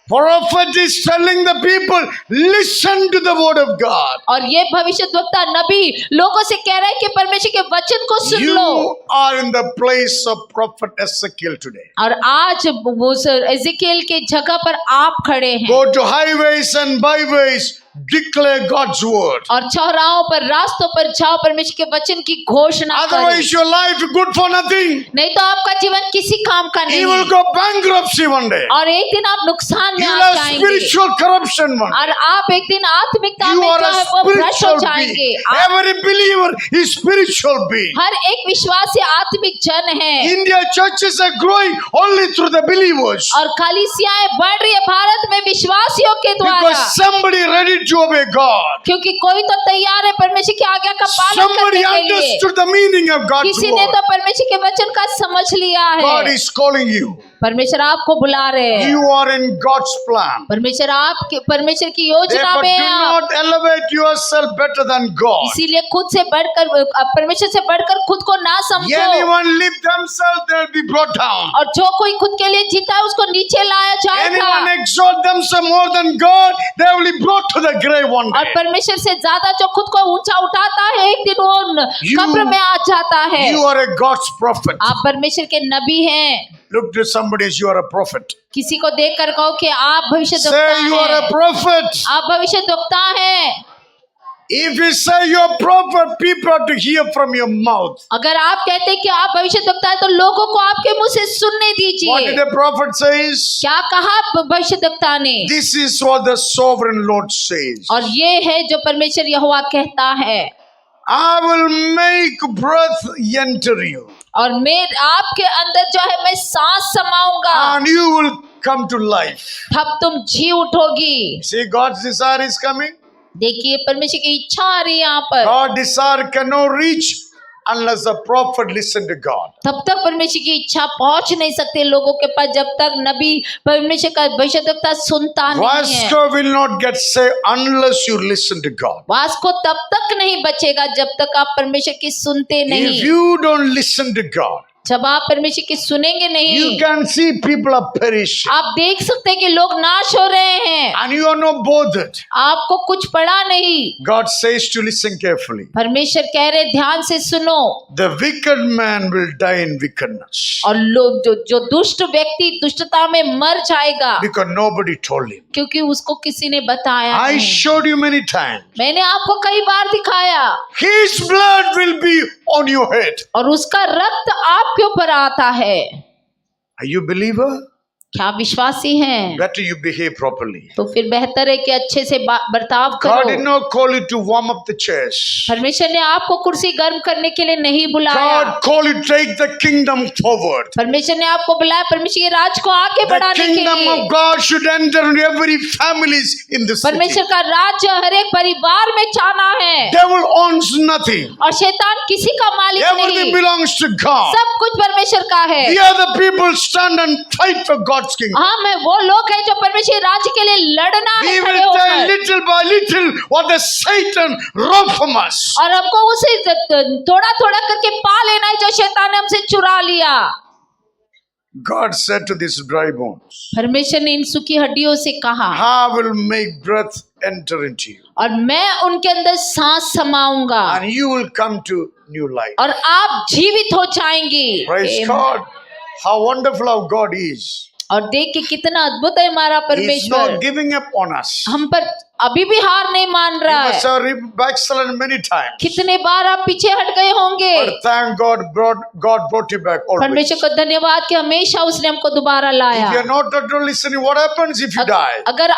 Prophet is telling the people, listen to the word of God. और ये भविष्यद्वक्ता नबी लोगों से कह रहा है कि परमेश्वर के वचन को सुन लो। You are in the place of prophet Ezekiel today. और आज वो एजेकिएल के जगह पर आप खड़े हैं। Go to highways and byways, declare God's word. और चौराहों पर रास्तों पर जाओ परमेश्वर के वचन की घोषणा करो। Otherwise your life is good for nothing. नहीं तो आपका जीवन किसी काम का नहीं। You will go bankruptcy one day. और एक दिन आप नुकसान में You आ will have जाएंगे। spiritual corruption one day. और आप एक दिन आत्मिकता You में are जो a है वो भ्रष्ट हो spiritual जाएंगे। being. Every believer is spiritual being. हर एक विश्वासी आत्मिक जन है। India churches are growing only through the believers. और कलीसियाएं बढ़ रही है भारत में विश्वासियों के द्वारा। Because somebody ready to obey God. क्योंकि कोई तो तैयार है परमेश्वर की आज्ञा का पालन Somebody करने के लिए। understood the meaning of God's किसी ने word. तो परमेश्वर के वचन का समझ लिया God है। is calling you. परमेश्वर आपको बुला रहे हैं। You are in God's plan. परमेश्वर की योजना Therefore, में do है आप। not elevate yourself better than God. इसीलिए खुद से बढ़कर परमेश्वर से बढ़कर खुद को ना समझो। Anyone lift themselves, they'll be brought down. और जो कोई खुद के लिए जीता है उसको नीचे लाया जाएगा। Anyone exalt themselves more than God, they will be brought to the grave one और day. परमेश्वर से ज्यादा जो खुद को ऊंचा उठाता है एक दिन वो कब्र में आ जाता है। You are a God's prophet. आप परमेश्वर के नबी हैं। Look to somebody as you are a prophet. किसी को देखकर कहो कि आप भविष्यद्वक्ता Say you are a हैं। prophet. आप भविष्यद्वक्ता हैं। If you say you're a prophet, people have to hear from your mouth. अगर आप कहते हैं कि आप भविष्यद्वक्ता हैं तो लोगों को आपके मुंह से सुनने What did दीजिए। the prophet says? क्या कहा भविष्यद्वक्ता ने? This is what the sovereign Lord says. और ये है जो परमेश्वर यहोवा कहता है। I will make breath enter you, और मैं आपके अंदर जो है मैं सांस समाऊंगा and you will come to life. तब तुम जी उठोगी। See, God's desire is coming. देखिए परमेश्वर की इच्छा आ रही है यहाँ पर। God's desire cannot reach unless the prophet listen to God. तब तक परमेश्वर की इच्छा पहुंच नहीं सकती लोगों के पास जब तक नबी परमेश्वर का भविष्यद्वक्ता सुनता नहीं है। Vasco will not get saved unless you listen to God. Vasco तब तक नहीं बचेगा जब तक आप परमेश्वर की सुनते If नहीं। you don't listen to God, जब आप परमेश्वर की सुनेंगे you नहीं can see people are perishing, आप देख सकते हैं कि लोग नाश हो रहे हैं। and you are not bothered. आपको कुछ पड़ा नहीं। God says to listen carefully. परमेश्वर कह रहे ध्यान से सुनो। The wicked man will die in wickedness और लोग जो दुष्ट व्यक्ति दुष्टता में मर जाएगा because nobody told him. क्योंकि उसको किसी ने बताया I नहीं। showed you many times. मैंने आपको कई बार दिखाया। His blood will be on your head. और उसका रक्त आपके ऊपर आता है। Are you a believer? क्या विश्वासी हैं? Better you behave properly. तो फिर बेहतर है कि अच्छे से बर्ताव God did करो। not call you to warm up the chairs. परमेश्वर ने आपको कुर्सी गर्म करने के लिए नहीं बुलाया। God called you to take the kingdom forward. परमेश्वर ने आपको बुलाया परमेश्वर के राज को आगे The बढ़ाने के kingdom लिए। of God should enter into every families in the city. परमेश्वर का राज्य हर एक परिवार में जाना है। Devil owns nothing. और शैतान किसी का मालिक Everything नहीं। belongs to God. सब कुछ परमेश्वर का है। We are the people stand and fight for God's kingdom. हम है वो लोग हैं जो परमेश्वर राज्य के लिए लड़ना है We खड़े will tell होकर। little by little what the Satan robbed from us. और हमको उसे थोड़ा थोड़ा करके पा लेना है जो शैतान ने हमसे चुरा लिया। God said to these dry bones, परमेश्वर ने इन सूखी हड्डियों से कहा I will make breath enter into you, और मैं उनके अंदर सांस समाऊंगा and you will come to new life. और आप जीवित हो जाएंगे। Praise God. How wonderful our God is. और देख के कितना अद्भुत है हमारा He's परमेश्वर। not giving up on us. हम पर अभी भी हार नहीं मान You रहा must है। have backslidden many times. कितने बार आप पीछे हट गए होंगे। But thank God, God brought you back always. परमेश्वर को धन्यवाद कि हमेशा उसने हमको दोबारा If लाया। you are not totally listening, what happens if you die? अगर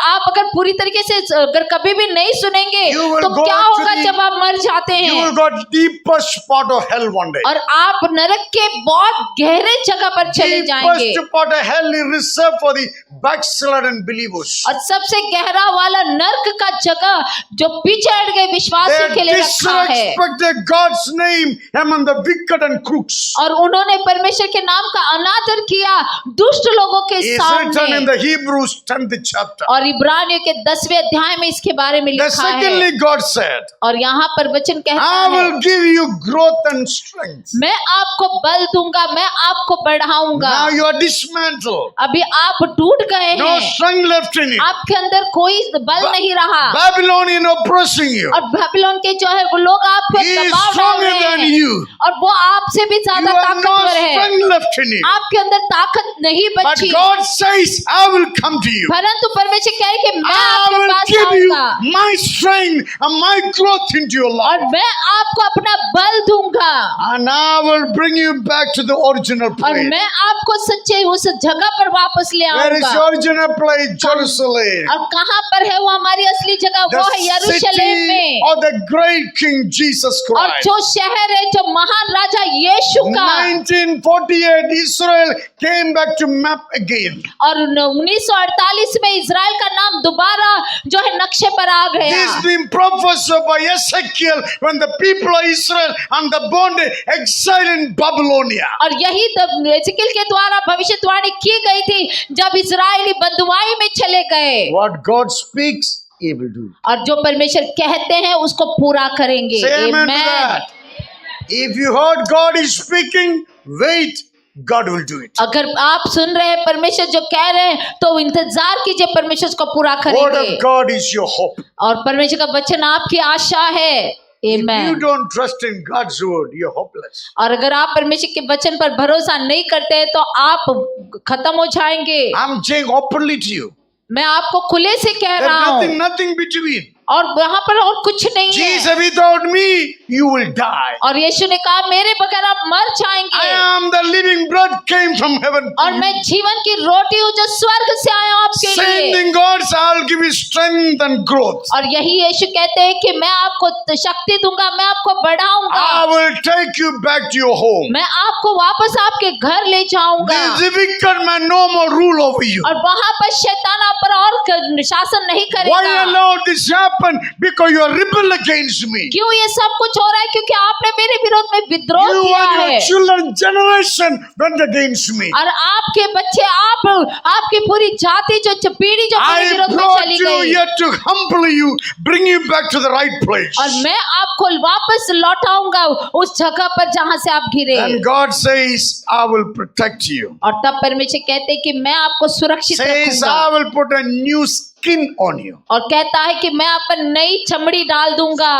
पूरी तरीके से अगर कभी भी नहीं सुनेंगे You will तो go क्या to होगा the- जब आप मर जाते You हैं will go to deepest part of hell one day. और आप नरक के बहुत गहरे जगह पर चले जाएंगे। Deepest part of hell is reserved for the backslidden believers. और सबसे गहरा वाला नर्क स्वर्ग का जगह जो पीछे हट गए विश्वासियों They के लिए रखा है। disrespected God's name among the wicked and crooks. और उन्होंने परमेश्वर के नाम का अनादर किया दुष्ट लोगों के It's written in सामने। the Hebrews 10th chapter. और इब्रानियों के 10वें अध्याय में इसके बारे में Then लिखा है। secondly, God said, और यहाँ पर वचन कहता I है, will give you growth and strength. मैं आपको बल दूंगा, मैं आपको बढ़ाऊंगा। Now you are dismantled. अभी आप टूट गए No हैं, strength left in you. आपके अंदर कोई बल नहीं रहा। Babylonian oppressing you. और बेबीलोन के जो है वो लोग आप पे He is दबाव डाल stronger रहे than हैं you. और वो आपसे भी You ज्यादा have no ताकतवर है। strength left in you. आपके अंदर ताकत नहीं But बची। God says, I will come to you. परंतु परमेश्वर कह रहे कि मैं I आपके will पास give you आऊंगा my strength and my growth into your life. और मैं आपको अपना बल दूंगा And I will bring you back to the original और place. मैं आपको सच्चे उस जगह पर वापस ले Where is आऊंगा। the original place? Jerusalem. और कहाँ पर है वो हमारी असली जगह? वो है The यरूशलेम city में। of the great King Jesus और Christ. जो शहर है जो महान राजा यीशु का। 1948, Israel came back to map again. और 1948 में इजराइल का नाम दोबारा जो है नक्शे पर आ गया। This being prophesied by Ezekiel when the people of Israel and the bondage exiled in Babylonia. और यही तब एजेकिएल के द्वारा भविष्यवाणी की गई थी जब इजरायली बंधुआई में चले गए। What God speaks, He will do. और जो परमेश्वर कहते हैं उसको पूरा करेंगे। Say amen to Amen. that. If you heard God is speaking, wait, God will do it. अगर आप सुन रहे हैं परमेश्वर जो कह रहे हैं तो इंतजार कीजिए, परमेश्वर उसको पूरा Word करेंगे। of God is your hope. और परमेश्वर का वचन आपकी आशा है। If you Amen. don't trust in God's word, you're hopeless. और अगर आप परमेश्वर के वचन पर भरोसा नहीं करते हैं तो आप खत्म हो जाएंगे। I'm saying openly to you. मैं आपको खुले से कह There's रहा हूँ nothing between. और वहां पर और कुछ नहीं Jesus, है। without me, you will die. और यीशु ने कहा मेरे बगैर आप मर I जाएंगे am the living bread came from heaven. और मैं जीवन की रोटी हूँ जो स्वर्ग से आया हूँ आपके Same लिए। thing, God, I'll give you strength and growth. और यही यीशु कहते हैं कि मैं आपको शक्ति दूंगा, मैं आपको बढ़ाऊंगा, I will take you back to your home. मैं आपको वापस आपके घर ले जाऊंगा This wicked man no more rule over you. और वहां पर शैतान आप पर और शासन नहीं Why करेगा। allowed this happen? Because you are rebel against me. क्यों ये सब कुछ हो रहा है? क्योंकि आपने मेरे विरोध में विद्रोह You किया and है your children generation went against me. और आपके बच्चे आपकी पूरी जाति जो पीढ़ी जो मेरे I विरोध में brought चली you गई here to humble you, bring you back to the right place. और मैं आपको वापस लौटाऊंगा उस जगह पर जहां से आप गिरे। And God says, I will protect you. और तब परमेश्वर कहते हैं कि मैं आपको सुरक्षित Says, रखूंगा I will put a new skin on you. और कहता है कि मैं आप पर नई चमड़ी डाल दूंगा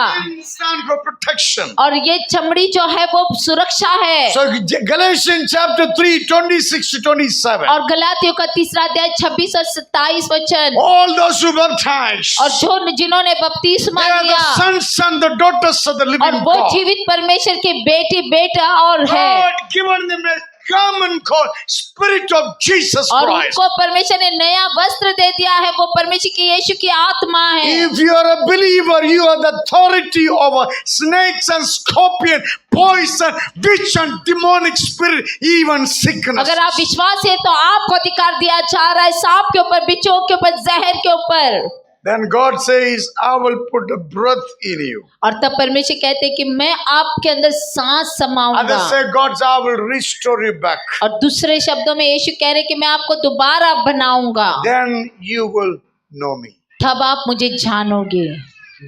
Stand for protection. और ये चमड़ी जो है वो सुरक्षा है। So Galatians chapter 3, 26 to 27. और गलातियों का 3 अध्याय 26 और 27 वचन। All those who baptized, और जो जिन्होंने बपतिस्मा they are लिया the sons and the daughters of the और living वो God. जीवित परमेश्वर की बेटी बेटा और है God given them a common call, Spirit of Jesus और Christ. उनको परमेश्वर ने नया वस्त्र दे दिया है, वो परमेश्वर की यीशु की आत्मा है। If you are a believer, you have the authority over snakes and scorpion, poison, witch and demonic spirit, even sickness. अगर आप विश्वासी है तो आपको अधिकार दिया जा रहा है सांप के ऊपर, बिच्छुओं के ऊपर, जहर के ऊपर। Then God says, I will put a breath in you. और तब परमेश्वर कहते हैं कि मैं आपके अंदर सांस समाऊंगा। Others say, God, I will restore you back. और दूसरे शब्दों में यीशु कह रहे हैं कि मैं आपको दोबारा बनाऊंगा, Then you will know me. तब आप मुझे जानोगे,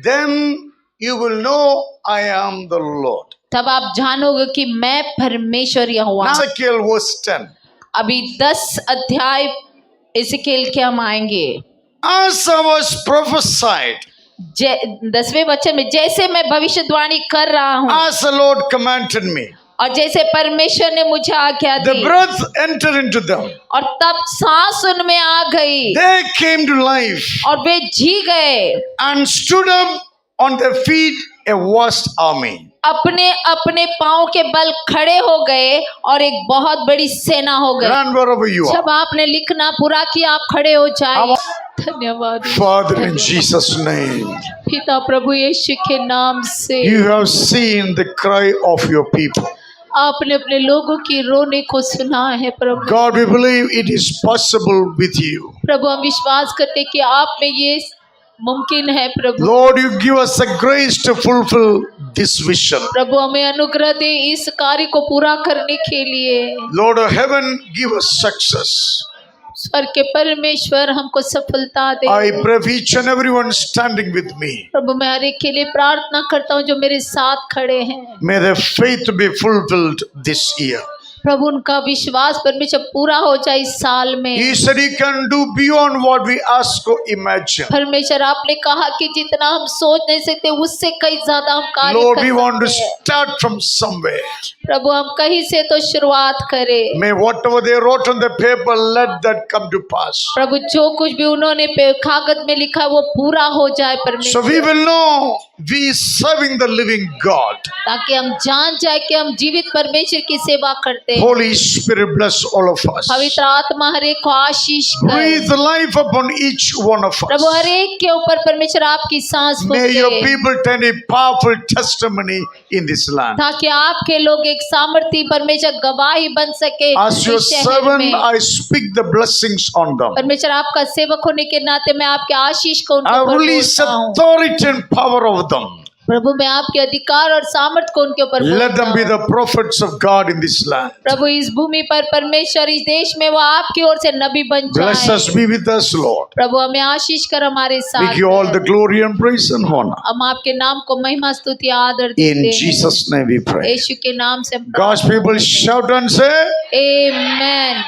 Then you will know I am the Lord. तब आप जानोगे कि मैं परमेश्वर यहोवा। Ezekiel verse 10. अभी 10 अध्याय एजेकिएल के हम आएंगे। As I was prophesied, 10वें वचन में जैसे मैं भविष्यवाणी कर रहा हूँ as the Lord commanded me, और जैसे परमेश्वर ने मुझे आज्ञा the the breath entered into them. और तब सांस उनमें आ गई They came to life और वे जी गए, and stood up on their feet, a vast army. अपने अपने पांव के बल खड़े हो गए और एक बहुत बड़ी सेना हो गई। Run wherever you are. जब आपने लिखना पूरा किया आप खड़े हो जाए। धन्यवाद Father, in Jesus' name, पिता प्रभु यीशु के नाम से you have seen the cry of your people. आपने अपने लोगों की रोने को सुना है प्रभु। God, we believe it is possible with you. प्रभु हम विश्वास करते कि आप में ये मुमकिन है प्रभु। Lord, you give us the grace to fulfill this vision. प्रभु हमें अनुग्रह दे इस कार्य को पूरा करने के लिए। Lord of heaven, give us success. स्वर्ग के परमेश्वर हमको सफलता दे। I pray for each and everyone standing with me. प्रभु मैं हर एक के लिए प्रार्थना करता हूँ जो मेरे साथ खड़े हैं। May their faith be fulfilled this year. प्रभु उनका विश्वास परमेश्वर पूरा हो जाए इस साल में। He said he can do beyond what we ask or imagine. परमेश्वर आपने कहा कि जितना हम सोच नहीं सकते उससे कई ज्यादा हम कार्य Lord, कर we want to सकते हैं। start from somewhere. प्रभु हम कहीं से तो शुरुआत करें। May whatever they wrote on the paper, let that come to pass. प्रभु जो कुछ भी उन्होंने कागज में लिखा वो पूरा हो जाए So परमेश्वर, we will know we are serving the living God. ताकि हम जान जाए कि हम जीवित परमेश्वर की सेवा करते हैं। Holy Spirit, bless all of us. पवित्र आत्मा हर एक को आशीष करे। Breathe life upon each one of Prabhu us. हर एक के ऊपर परमेश्वर आपकी सांस May your फूंके, people tell a powerful testimony in this land. ताकि आपके लोग एक सामर्थी परमेश्वर गवाही बन सके As your इस शहर servant, में। I speak the blessings on them. परमेश्वर आपका सेवक होने के नाते मैं आपके आशीष को उनके I ऊपर release बोलता हूँ। authority and power of them. प्रभु मैं आपके अधिकार और सामर्थ को उनके ऊपर Let them be बोलता हूँ। the prophets of God in this land. प्रभु इस भूमि पर परमेश्वर इस देश में वो आपकी ओर से नबी बन Bless जाए। us, be with us, Lord. प्रभु हमें आशीष कर हमारे We साथ give all है। the glory and praise and honor. हम आपके नाम को महिमा स्तुति आदर In देते हैं। Jesus' name we pray. यीशु के नाम से हम God's people shout and say, amen